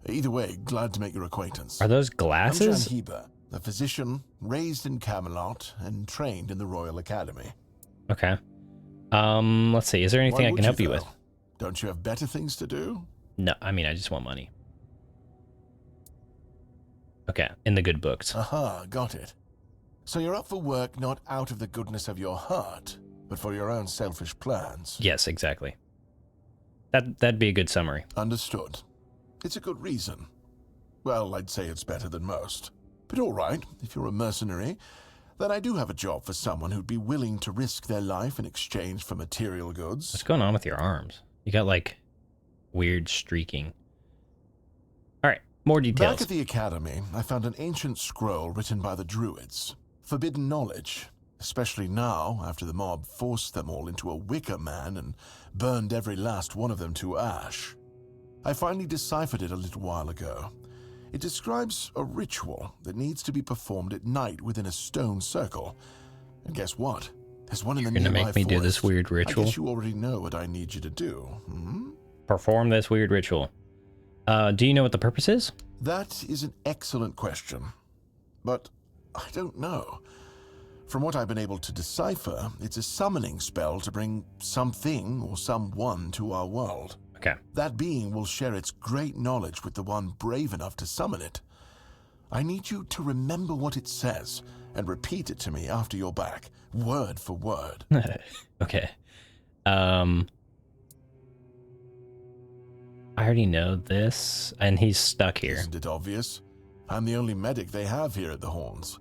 Either way, glad to make your acquaintance. Are those I'm glasses? Jan Heber, a physician raised in Camelot and trained in the Royal Academy. Okay. Let's see. Is there anything I can help you with? Don't you have better things to do? No, I mean, I just want money. Okay, in the good books. Aha, got it. So you're up for work not out of the goodness of your heart, but for your own selfish plans. Yes, exactly. That'd be a good summary. Understood. It's a good reason. Well, I'd say it's better than most. But all right, if you're a mercenary, then I do have a job for someone who'd be willing to risk their life in exchange for material goods. What's going on with your arms? You got, like, weird streaking. All right, more details. Back at the academy, I found an ancient scroll written by the Druids. Forbidden knowledge, especially now after the mob forced them all into a wicker man and burned every last one of them to ash. I finally deciphered it a little while ago. It describes a ritual that needs to be performed at night within a stone circle. And guess what? There's one in the nearby forest. You're gonna make me do this weird ritual? I guess you already know what I need you to do. Perform this weird ritual. Do you know what the purpose is? That is an excellent question. But I don't know. From what I've been able to decipher, it's a summoning spell to bring something or someone to our world. Okay. That being will share its great knowledge with the one brave enough to summon it. I need you to remember what it says and repeat it to me after you're back, word for word. Okay. I already know this, and he's stuck here. Isn't it obvious? I'm the only medic they have here at the Horns.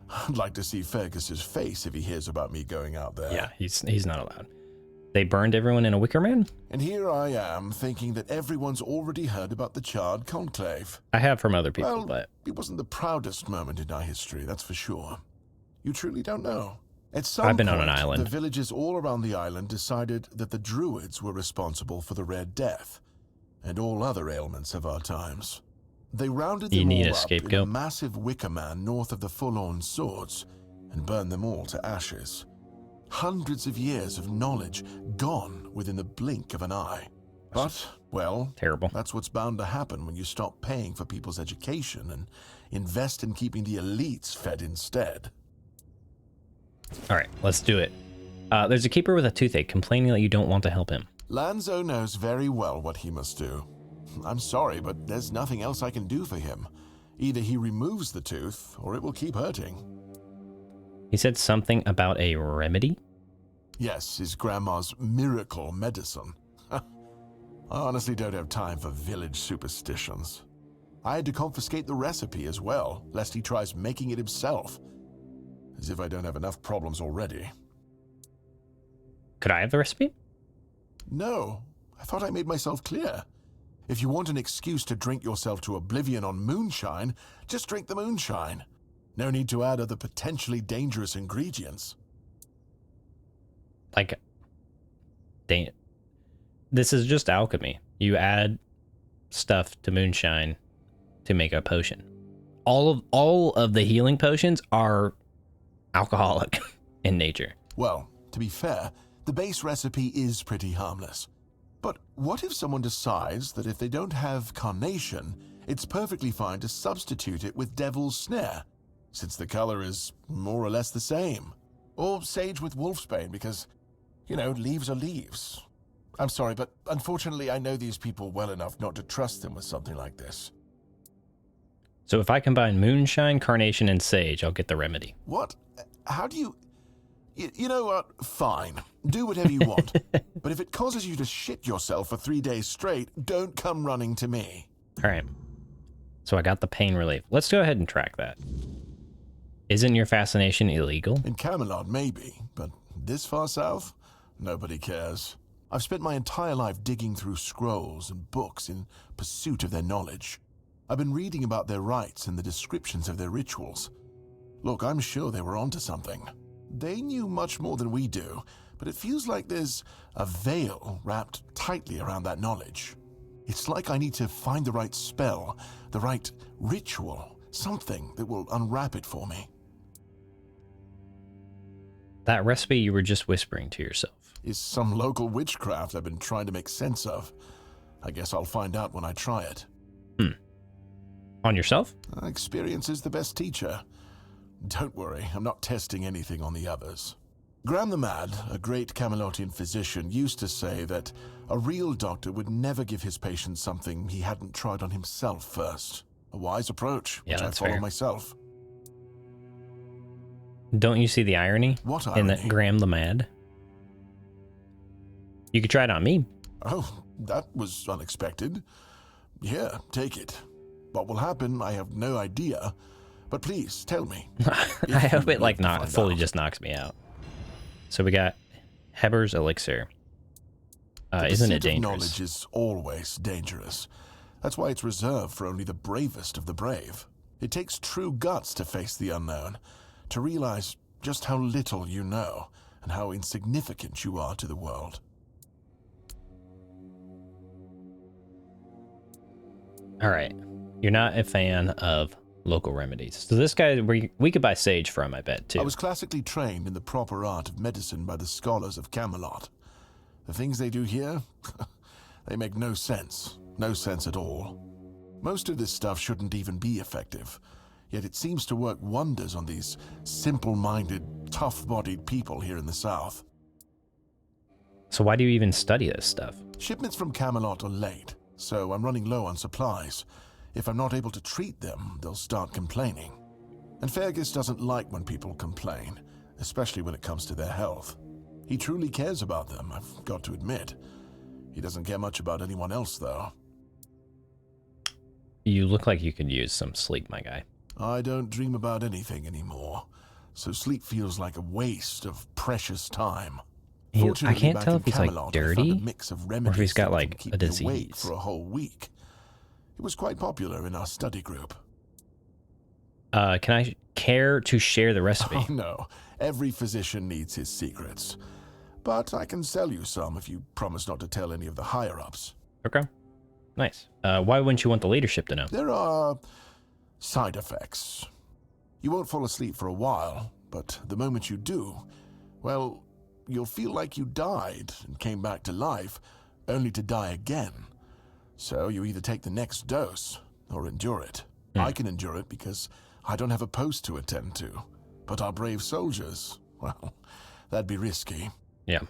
I'd like to see Fergus's face if he hears about me going out there. Yeah, he's not allowed. They burned everyone in a wicker man? And here I am, thinking that everyone's already heard about the Charred Conclave. I have from other people, Well, but... it wasn't the proudest moment in our history, that's for sure. You truly don't know. At some I've been on point, an island. the villages all around the island decided that the Druids were responsible for the Red Death, and all other ailments of our times. They rounded You them need all a up in a scapegoat. massive wicker man north of the Forlorn Swords, and burned them all to ashes. Hundreds of years of knowledge gone within the blink of an eye. But, well, Terrible. that's what's bound to happen when you stop paying for people's education and invest in keeping the elites fed instead. All right, let's do it. There's a keeper with a toothache complaining that you don't want to help him. Lanzo knows very well what he must do. I'm sorry, but there's nothing else I can do for him. Either he removes the tooth, or it will keep hurting. He said something about a remedy? Yes, his grandma's miracle medicine. I honestly don't have time for village superstitions. I had to confiscate the recipe as well, lest he tries making it himself. As if I don't have enough problems already. Could I have the recipe? No, I thought I made myself clear. If you want an excuse to drink yourself to oblivion on moonshine, just drink the moonshine. No need to add other potentially dangerous ingredients. Like, dang it. This is just alchemy. You add stuff to moonshine to make a potion. All of the healing potions are alcoholic in nature. Well, to be fair, the base recipe is pretty harmless. But what if someone decides that if they don't have carnation, it's perfectly fine to substitute it with devil's snare, since the color is more or less the same? Or sage with wolfsbane, because, you know, leaves are leaves. I'm sorry, but unfortunately I know these people well enough not to trust them with something like this. So if I combine moonshine, carnation, and sage, I'll get the remedy. What? How do you... You know what? Fine. Do whatever you want. But if it causes you to shit yourself for 3 days straight, don't come running to me. All right. So I got the pain relief. Let's go ahead and track that. Isn't your fascination illegal? In Camelot, maybe. But this far south? Nobody cares. I've spent my entire life digging through scrolls and books in pursuit of their knowledge. I've been reading about their rites and the descriptions of their rituals. Look, I'm sure they were onto something. They knew much more than we do, but it feels like there's a veil wrapped tightly around that knowledge. It's like I need to find the right spell, the right ritual, something that will unwrap it for me. That recipe you were just whispering to yourself. Is some local witchcraft I've been trying to make sense of. I guess I'll find out when I try it. On yourself? Experience is the best teacher. Don't worry, I'm not testing anything on the others. Graham the Mad, a great Camelotian physician, used to say that a real doctor would never give his patient something he hadn't tried on himself first. A wise approach, Yeah, which I that's follow fair. myself. Don't you see the irony? What In irony? that Graham the Mad? You could try it on me. Oh, that was unexpected. Here, take it. What will happen, I have no idea. But please, tell me. I hope it like to not find fully out. just knocks me out. So we got Heber's elixir. The Isn't it pursuit of dangerous? knowledge is always dangerous. That's why it's reserved for only the bravest of the brave. It takes true guts to face the unknown, to realize just how little you know and how insignificant you are to the world. All right. You're not a fan of local remedies. So this guy, we could buy sage from, I bet, too. I was classically trained in the proper art of medicine by the scholars of Camelot. The things they do here, they make no sense. No sense at all. Most of this stuff shouldn't even be effective, yet it seems to work wonders on these simple-minded, tough-bodied people here in the South. So why do you even study this stuff? Shipments from Camelot are late, so I'm running low on supplies. If I'm not able to treat them, they'll start complaining. And Fergus doesn't like when people complain, especially when it comes to their health. He truly cares about them, I've got to admit. He doesn't care much about anyone else, though. You look like you could use some sleep, my guy. I don't dream about anything anymore, so sleep feels like a waste of precious time. I can't tell if he's like Camelot, dirty or if he's got like a awake disease. for a whole week. It was quite popular in our study group. Can I care to share the recipe? Oh no, every physician needs his secrets. But I can sell you some if you promise not to tell any of the higher-ups. Okay. Nice. Why wouldn't you want the leadership to know? There are side effects. You won't fall asleep for a while, but the moment you do, well, you'll feel like you died and came back to life, only to die again. So you either take the next dose or endure it. I can endure it because I don't have a post to attend to. But our brave soldiers, well, that'd be risky. Yeah.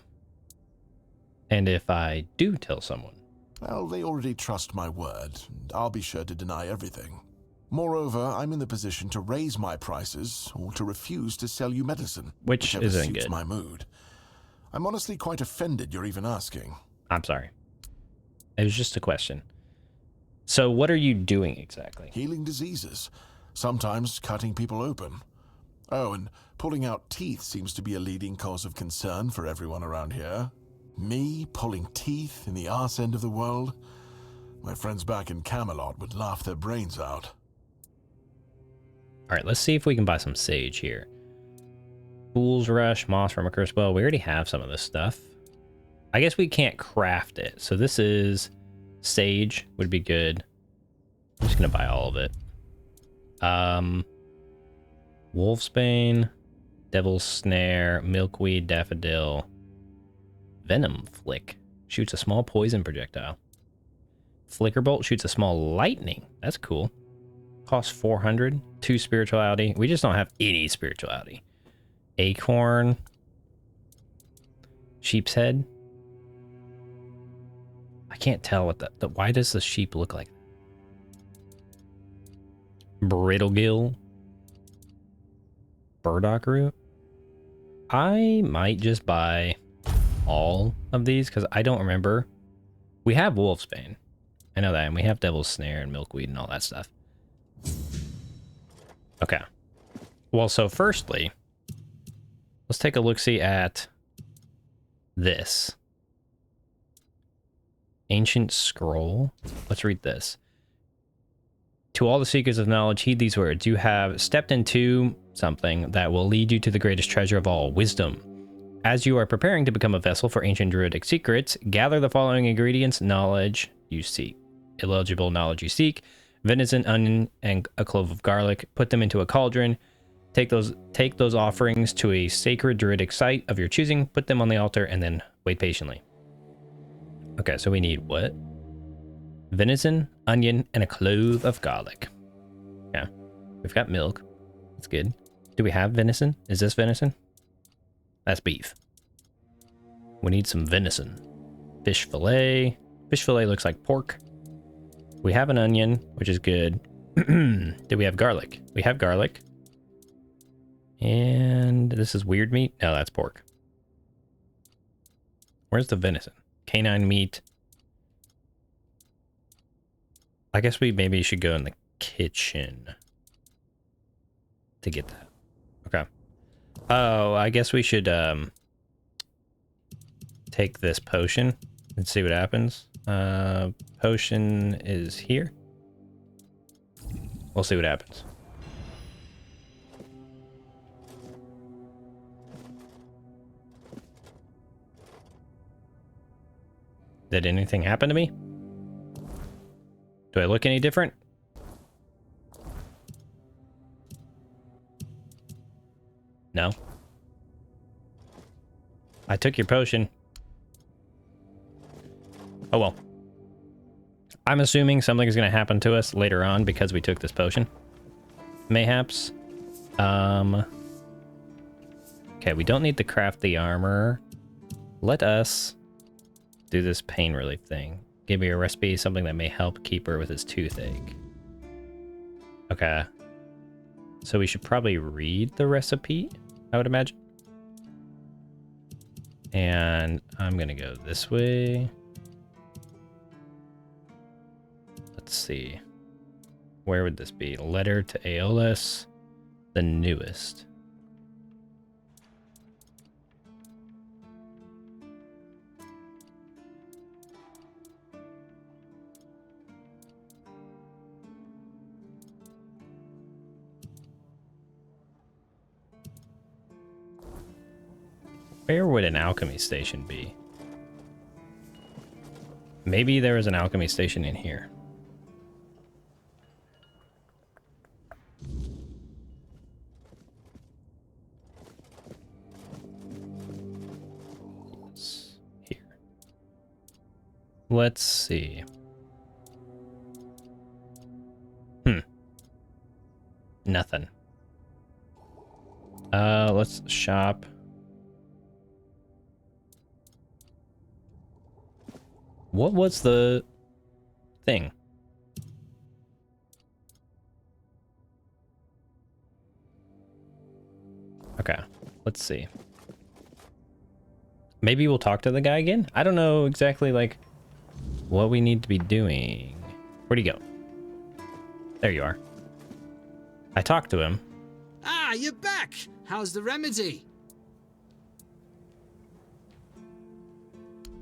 And if I do tell someone? Well, they already trust my word, and I'll be sure to deny everything. Moreover, I'm in the position to raise my prices or to refuse to sell you medicine, whichever isn't suits good. My mood. I'm honestly quite offended you're even asking. I'm sorry. It was just a question. So what are you doing exactly? Healing diseases. Sometimes cutting people open. Oh, and pulling out teeth seems to be a leading cause of concern for everyone around here. Me pulling teeth in the arse end of the world? My friends back in Camelot would laugh their brains out. Alright, let's see if we can buy some sage here. Fool's Rush, Moss from a Curse. Well, we already have some of this stuff. I guess we can't craft it. So this is sage would be good. I'm just gonna buy all of it. Wolfsbane, Devil's Snare, Milkweed, Daffodil, Venom Flick shoots a small poison projectile. Flicker Bolt shoots a small lightning. That's cool. Costs 400. 2 spirituality. We just don't have any spirituality. Acorn. Sheep's head. I can't tell what the why does the sheep look like? Brittlegill. Burdock root. I might just buy all of these because I don't remember. We have Wolfsbane. I know that, and we have Devil's Snare and Milkweed and all that stuff. Okay. Well, so firstly, let's take a look-see at this. Ancient Scroll. Let's read this. To all the seekers of knowledge, heed these words. You have stepped into something that will lead you to the greatest treasure of all, wisdom. As you are preparing to become a vessel for ancient druidic secrets, gather the following ingredients: knowledge you seek. Illegible knowledge you seek. Venison, onion, and a clove of garlic. Put them into a cauldron. Take those offerings to a sacred druidic site of your choosing. Put them on the altar and then wait patiently. Okay, so we need what? Venison, onion, and a clove of garlic. Yeah, we've got milk. That's good. Do we have venison? Is this venison? That's beef. We need some venison. Fish fillet. Fish fillet looks like pork. We have an onion, which is good. Do we have garlic? We have garlic. And this is weird meat. No, that's pork. Where's the venison? Canine meat. I guess we maybe should go in the kitchen to get that. Okay. Oh, I guess we should take this potion and see what happens. Potion is here. We'll see what happens. Did anything happen to me? Do I look any different? No. I took your potion. Oh well. I'm assuming something is going to happen to us later on because we took this potion. Mayhaps. Okay, we don't need to craft the armor. Let us do this pain relief thing. Give me a recipe, something that may help Keeper with his toothache. Okay. So we should probably read the recipe, I would imagine. And I'm gonna go this way. Let's see. Where would this be? Letter to Aeolus, the newest. Where would an alchemy station be? Maybe there was an alchemy station in here. Here. Let's see. Nothing. Let's shop. What was the thing? Okay, let's see. Maybe we'll talk to the guy again? I don't know exactly, like, what we need to be doing. Where'd he go? There you are. I talked to him. Ah, you're back! How's the remedy?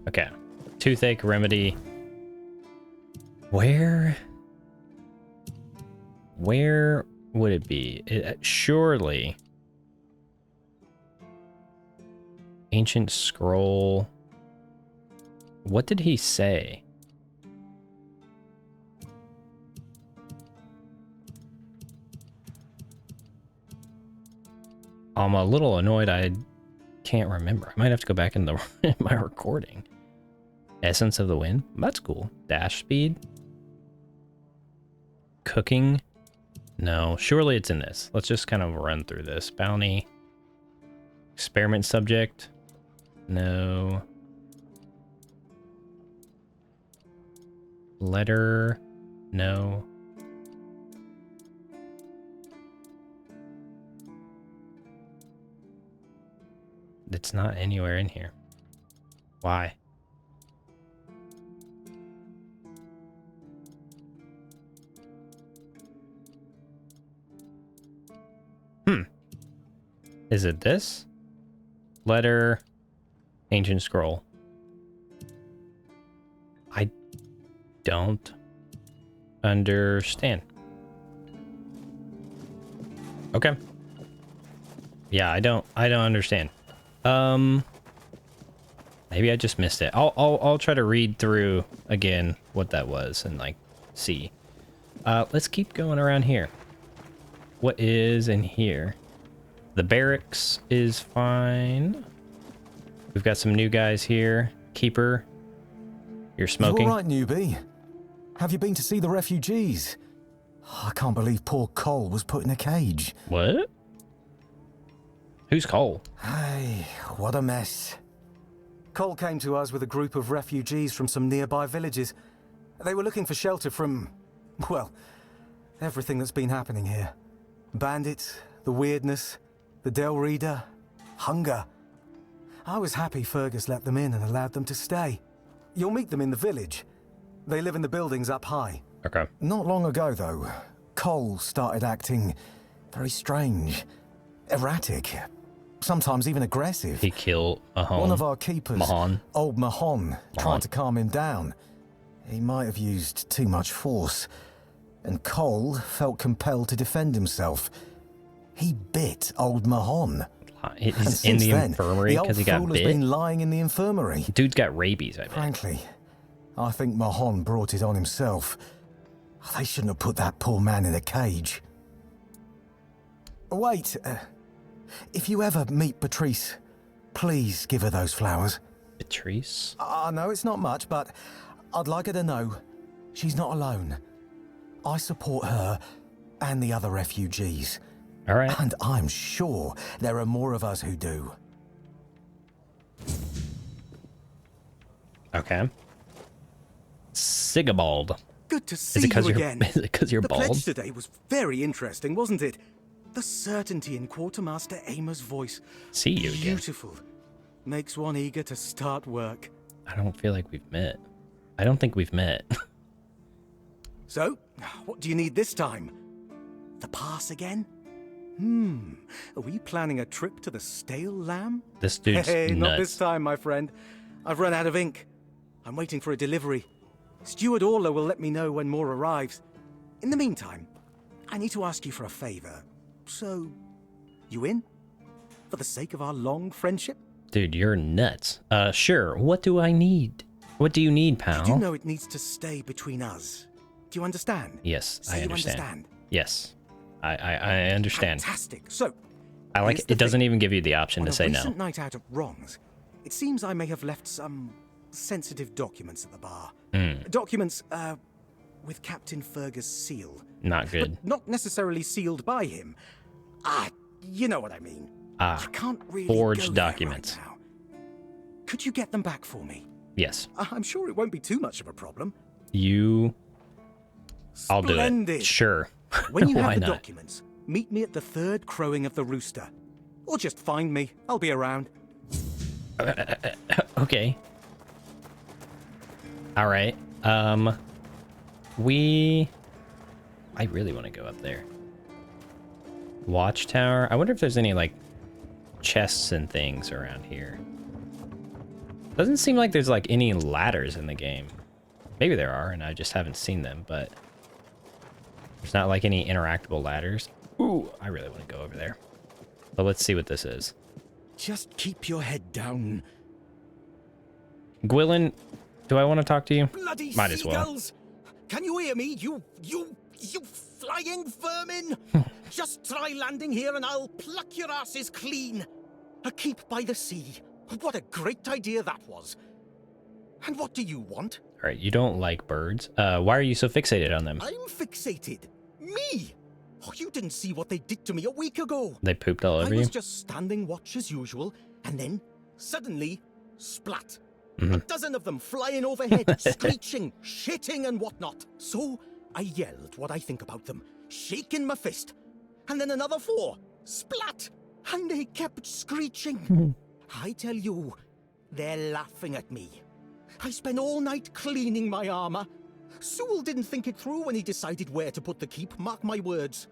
Okay. Toothache remedy. Where would it be? Surely. Ancient scroll. What did he say? I'm a little annoyed I can't remember. I might have to go back in my recording. Essence of the Wind. That's cool. Dash speed. Cooking. No, surely it's in this. Let's just kind of run through this. Bounty. Experiment subject. No. Letter. No. It's not anywhere in here. Why? Is it this? Letter, ancient scroll. I don't understand. Okay. Yeah, I don't understand. Maybe I just missed it. I'll try to read through again what that was and like see. Let's keep going around here. What is in here? The barracks is fine. We've got some new guys here. Keeper, you're smoking. You all right, newbie? Have you been to see the refugees? I can't believe poor Cole was put in a cage. What? Who's Cole? Hey, what a mess. Cole came to us with a group of refugees from some nearby villages. They were looking for shelter from, well, everything that's been happening here. Bandits, the weirdness, the Del Reader, hunger. I was happy Fergus let them in and allowed them to stay. You'll meet them in the village. They live in the buildings up high. Okay. Not long ago, though, Cole started acting very strange, erratic, sometimes even aggressive. He killed Mahon. One of our keepers, Mahon. old Mahon, tried to calm him down. He might have used too much force, and Cole felt compelled to defend himself. He bit old Mahon. He's in the infirmary because he got has bit. Been lying in the infirmary. Dude's got rabies, I bet. Frankly, I think Mahon brought it on himself. They shouldn't have put that poor man in a cage. Wait, if you ever meet Patrice, please give her those flowers. Patrice? I know it's not much, but I'd like her to know she's not alone. I support her and the other refugees. All right. And I'm sure there are more of us who do. Okay. Sigibald. Good to see Is it because you you're again. Is it because you're the bald? pledge today was very interesting, wasn't it? The certainty in Quartermaster Aimer's voice. See you again. Beautiful. Makes one eager to start work. I don't feel like we've met. I don't think we've met. So, what do you need this time? The pass again? Are we planning a trip to the Stale Lamb? This dude's Hey, nuts. not this time, my friend. I've run out of ink. I'm waiting for a delivery. Steward Orla will let me know when more arrives. In the meantime, I need to ask you for a favor. So, you in? For the sake of our long friendship? Dude, you're nuts. Sure. What do I need? What do you need, pal? Did you know it needs to stay between us? Do you understand? Yes, Say I understand. You understand. Yes, I understand. Fantastic. So, I like here's it. the It doesn't thing. even give you the option On to a say no. recent night out at Wrongs, it seems I may have left some sensitive documents at the bar. Documents, with Captain Fergus' seal. Not good. But not necessarily sealed by him. You know what I mean. I can't really forged go there documents. right now. Could you get them back for me? Yes. I'm sure it won't be too much of a problem. I'll do Splendid. it. Sure. When you have Why the not? documents, meet me at the third crowing of the rooster. Or just find me. I'll be around. Okay. All right. I really want to go up there. Watchtower. I wonder if there's any like chests and things around here. Doesn't seem like there's like any ladders in the game. Maybe there are and I just haven't seen them, but there's not like any interactable ladders. Ooh, I really want to go over there. But let's see what this is. Just keep your head down. Gwilyn, do I want to talk to you? Bloody Might as well. seagulls! Can you hear me? You flying vermin! Just try landing here and I'll pluck your asses clean. A keep by the sea. What a great idea that was. And what do you want? All right, you don't like birds. Why are you so fixated on them? I'm fixated. Me! Oh, you didn't see what they did to me a week ago. They pooped all over I was you? just standing watch as usual, and then, suddenly, splat. Mm-hmm. A dozen of them flying overhead, screeching, shitting and whatnot. So, I yelled what I think about them, shaking my fist. And then another 4, splat, and they kept screeching. I tell you, they're laughing at me. I spent all night cleaning my armor. Sewell didn't think it through when he decided where to put the keep, mark my words.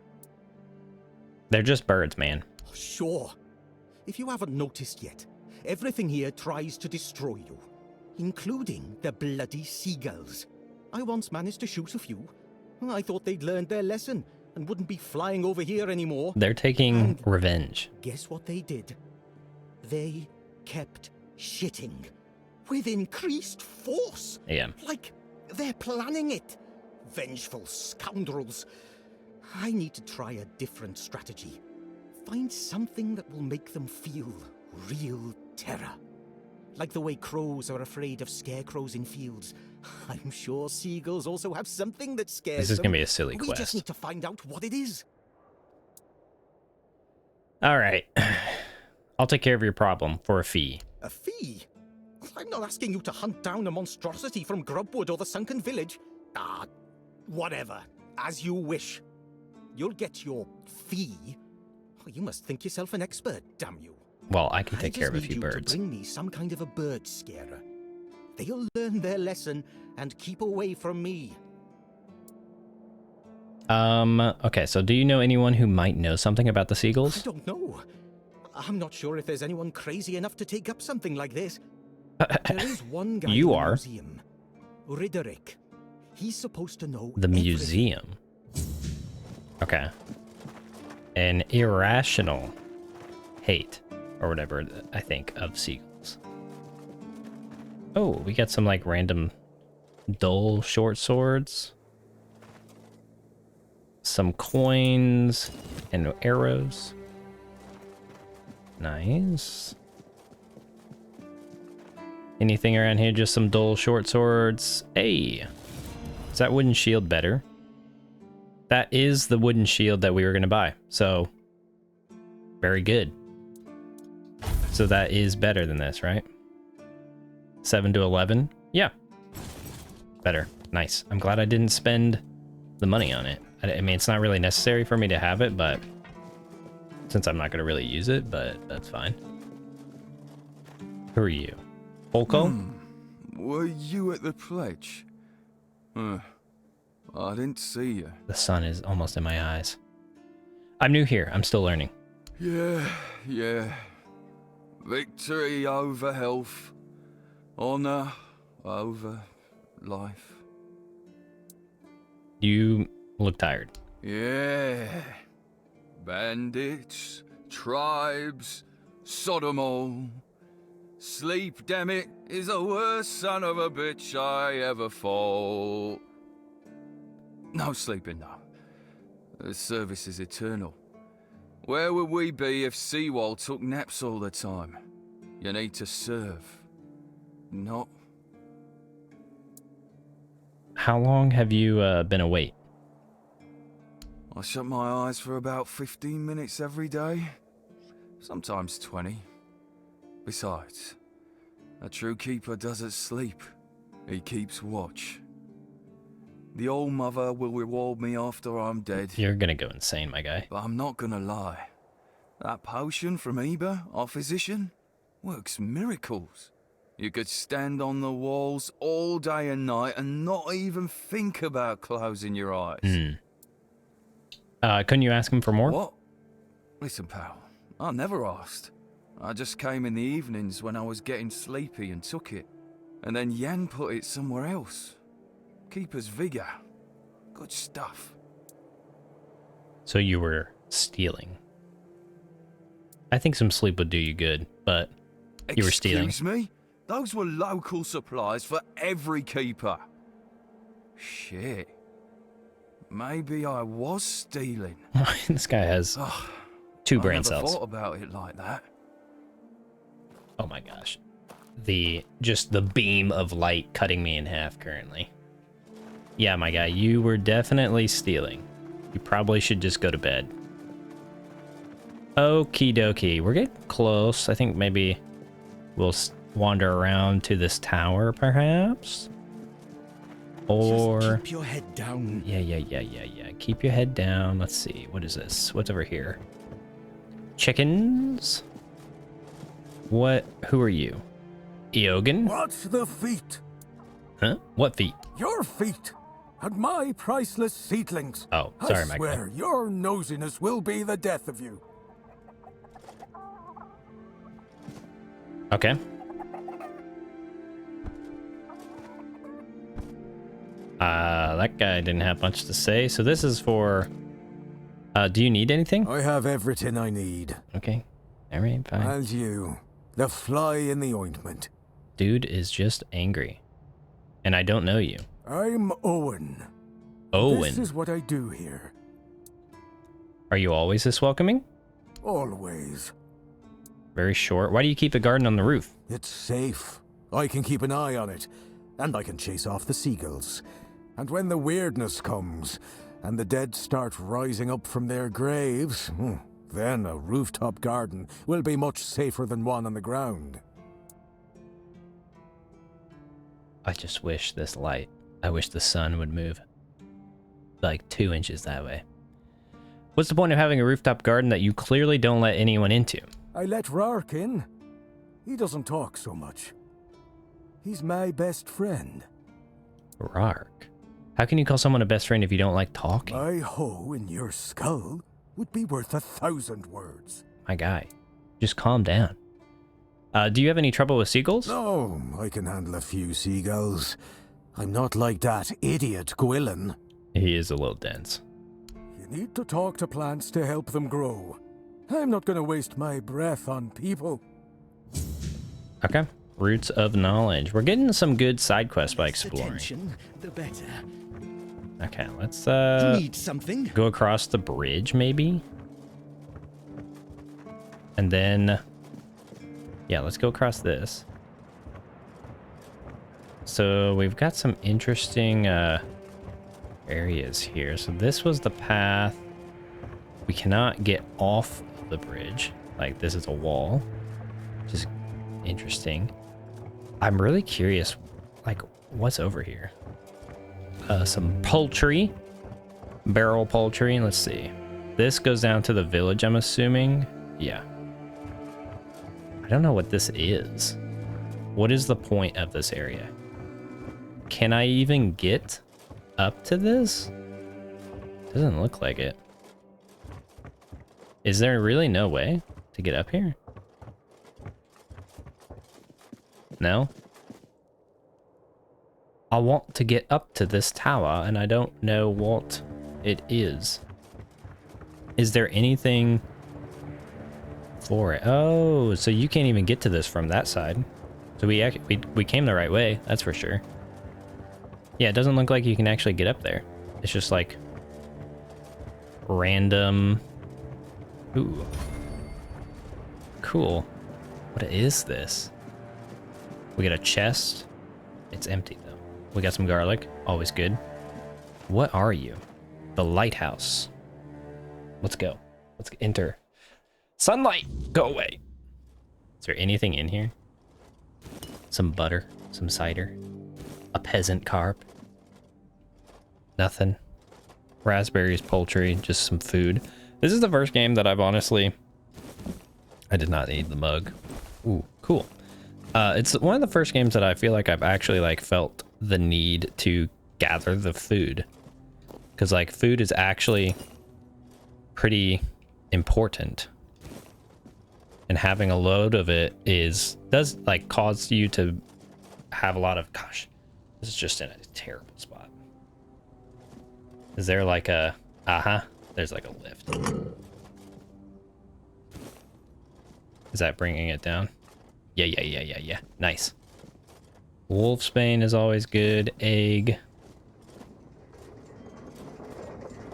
They're just birds, man. Sure. If you haven't noticed yet, everything here tries to destroy you, including the bloody seagulls. I once managed to shoot a few. I thought they'd learned their lesson and wouldn't be flying over here anymore. They're taking And revenge. guess what they did? They kept shitting. With increased force. Yeah. Like they're planning it. Vengeful scoundrels. I need to try a different strategy. Find something that will make them feel real terror. Like the way crows are afraid of scarecrows in fields. I'm sure seagulls also have something that scares them. This is gonna be a silly We quest. just need to find out what it is. All right. I'll take care of your problem for a fee. A fee? I'm not asking you to hunt down a monstrosity from Grubwood or the Sunken Village. Whatever. As you wish. You'll get your fee. Oh, you must think yourself an expert, damn you. Well, I can I take care of a just few need you birds. to bring me some kind of a bird scarer. They'll learn their lesson and keep away from me. Okay, so do you know anyone who might know something about the I seagulls? don't know. I'm not sure if there's anyone crazy enough to take up something like this. There is one guy You in are. the museum. Riderick. He's supposed to know The everything. museum. Okay. An irrational hate, or whatever, I think, of seagulls. Oh, we got some, like, random dull short swords. Some coins and arrows. Nice. Anything around here? Just some dull short swords. Hey! Is that wooden shield better? That is the wooden shield that we were going to buy. So, very good. So that is better than this, right? 7 to 11? Yeah. Better. Nice. I'm glad I didn't spend the money on it. I mean, it's not really necessary for me to have it, but since I'm not going to really use it, but that's fine. Who are you? Volko? Were you at the pledge? I didn't see you. The sun is almost in my eyes. I'm new here. I'm still learning. Yeah. Victory over health. Honor over life. You look tired. Yeah. Bandits, tribes, Sodom all. Sleep, damn it, is the worst son of a bitch I ever fought. No sleeping, no. The service is eternal. Where would we be if Seawall took naps all the time? You need to serve. Not. How long have you been awake? I shut my eyes for about 15 minutes every day. Sometimes 20. Besides, a true keeper doesn't sleep. He keeps watch. The old mother will reward me after I'm dead. You're gonna go insane, my guy. But I'm not gonna lie. That potion from Eber, our physician, works miracles. You could stand on the walls all day and night and not even think about closing your eyes. Couldn't you ask him for more? What? Listen, pal, I never asked. I just came in the evenings when I was getting sleepy and took it. And then Yan put it somewhere else. Keeper's vigor. Good stuff. So you were stealing. I think some sleep would do you good, but you were stealing. Excuse me? Those were local supplies for every keeper. Shit. Maybe I was stealing. This guy has 2 brain I never cells. thought about it like that. Oh my gosh. Just the beam of light cutting me in half currently. Yeah, my guy, you were definitely stealing. You probably should just go to bed. Okie dokie. We're getting close. I think maybe we'll wander around to this tower, perhaps? Or... Just keep your head down. Yeah. Keep your head down. Let's see. What is this? What's over here? Chickens? What? Who are you? Eogan? What's the feet? Huh? What feet? Your feet. And my priceless seedlings. Oh, sorry, I my swear, guy. your nosiness will be the death of you. Okay. That guy didn't have much to say, so this is for... do you need anything? I have everything I need. Okay. Alright, fine. And you, the fly in the ointment. Dude is just angry. And I don't know you. I'm Owen. Owen? This is what I do here. Are you always this welcoming? Always. Very short. Why do you keep the garden on the roof? It's safe. I can keep an eye on it. And I can chase off the seagulls. And when the weirdness comes, and the dead start rising up from their graves, then a rooftop garden will be much safer than one on the ground. I just wish this light. I wish the sun would move. Like 2 inches that way. What's the point of having a rooftop garden that you clearly don't let anyone into? I let Rark in. He doesn't talk so much. He's my best friend. Rark? How can you call someone a best friend if you don't like talking? My hoe in your skull would be worth 1,000 words. My guy, just calm down. Do you have any trouble with seagulls? No, I can handle a few seagulls. I'm not like that idiot Gwilyn. He is a little dense. You need to talk to plants to help them grow. I'm not going to waste my breath on people. Okay. Roots of knowledge. We're getting some good side quests by exploring. Attention, the better. Okay, let's Need something? go across the bridge maybe. And then yeah, let's go across this. So we've got some interesting areas here. So this was the path. We cannot get off of the bridge. Like this is a wall, which is interesting. I'm really curious, like what's over here? Some poultry, barrel poultry. Let's see. This goes down to the village, I'm assuming. Yeah. I don't know what this is. What is the point of this area? Can I even get up to this? Doesn't look like it. Is there really no way to get up here? No? I want to get up to this tower and I don't know what it is. Is there anything for it? Oh, so you can't even get to this from that side. So we came the right way, that's for sure. Yeah, it doesn't look like you can actually get up there. It's just like random. Ooh. Cool. What is this? We got a chest. It's empty though. We got some garlic, always good. What are you? The lighthouse. Let's go. Let's enter. Sunlight, go away. Is there anything in here? Some butter, some cider, a peasant carp. Nothing. Raspberries, poultry, just some food. This is the first game that I've honestly... I did not need the mug. Ooh, cool. It's one of the first games that I feel like I've actually like felt the need to gather the food. Because like food is actually pretty important. And having a load of it does like cause you to have a lot of, gosh, this is just in a terrible spot. Is there like a, there's like a lift. Is that bringing it down? Yeah. Nice. Wolfsbane is always good. Egg.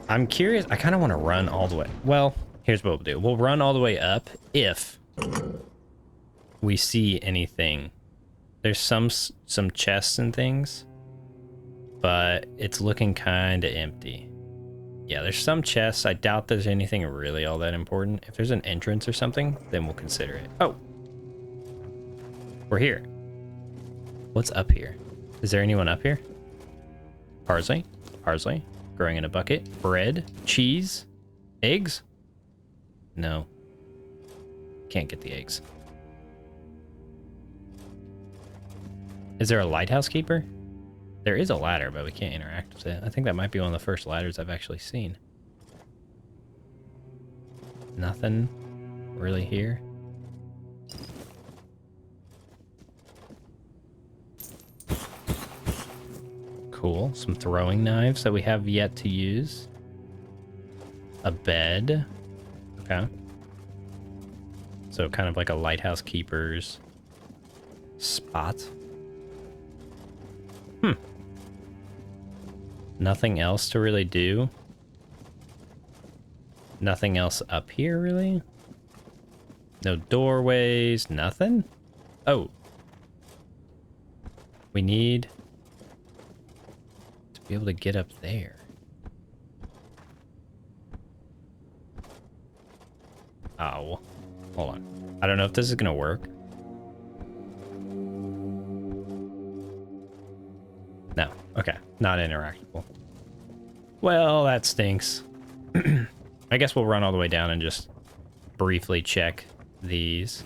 I'm curious. I kind of want to run all the way. Well, here's what we'll do. We'll run all the way up if we see anything. There's some chests and things, but it's looking kind of empty. Yeah, there's some chests. I doubt there's anything really all that important. If there's an entrance or something, then we'll consider it. Oh, we're here. What's up here? Is there anyone up here? Parsley, growing in a bucket. Bread, cheese, eggs? No. Can't get the eggs. Is there a lighthouse keeper? There is a ladder, but we can't interact with it. I think that might be one of the first ladders I've actually seen. Nothing really here. Cool. Some throwing knives that we have yet to use. A bed. Okay. So kind of like a lighthouse keeper's spot. Nothing else to really do. Nothing else up here, really. No doorways, nothing. Oh. We need to be able to get up there. Oh, hold on. I don't know if this is gonna work. No, okay, not interactable. Well, that stinks. I guess we'll run all the way down and just briefly check these.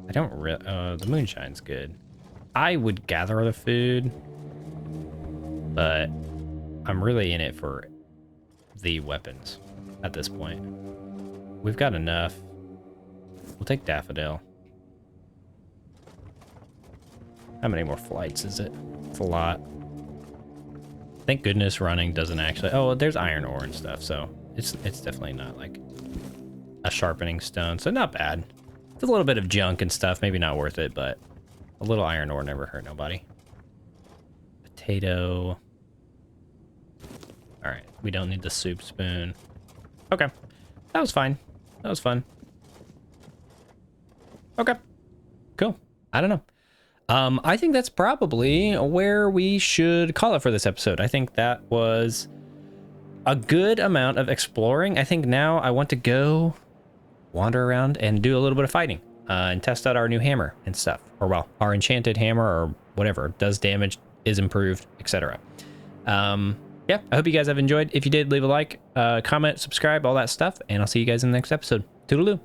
I don't really, the moonshine's good. I would gather the food, but I'm really in it for the weapons at this point. We've got enough. We'll take Daffodil. How many more flights is it? It's a lot. Thank goodness running doesn't actually... Oh, there's iron ore and stuff, so it's definitely not like a sharpening stone, so not bad. It's a little bit of junk and stuff, maybe not worth it, but a little iron ore never hurt nobody. Potato. All right, we don't need the soup spoon. Okay, that was fine. That was fun. Okay, cool. I don't know. I think that's probably where we should call it for this episode. I think that was a good amount of exploring. I think now I want to go wander around and do a little bit of fighting and test out our new hammer and stuff. Or, well, our enchanted hammer or whatever. Does damage, is improved, etc. yeah, I hope you guys have enjoyed. If you did, leave a like, comment, subscribe, all that stuff, and I'll see you guys in the next episode. Toodaloo.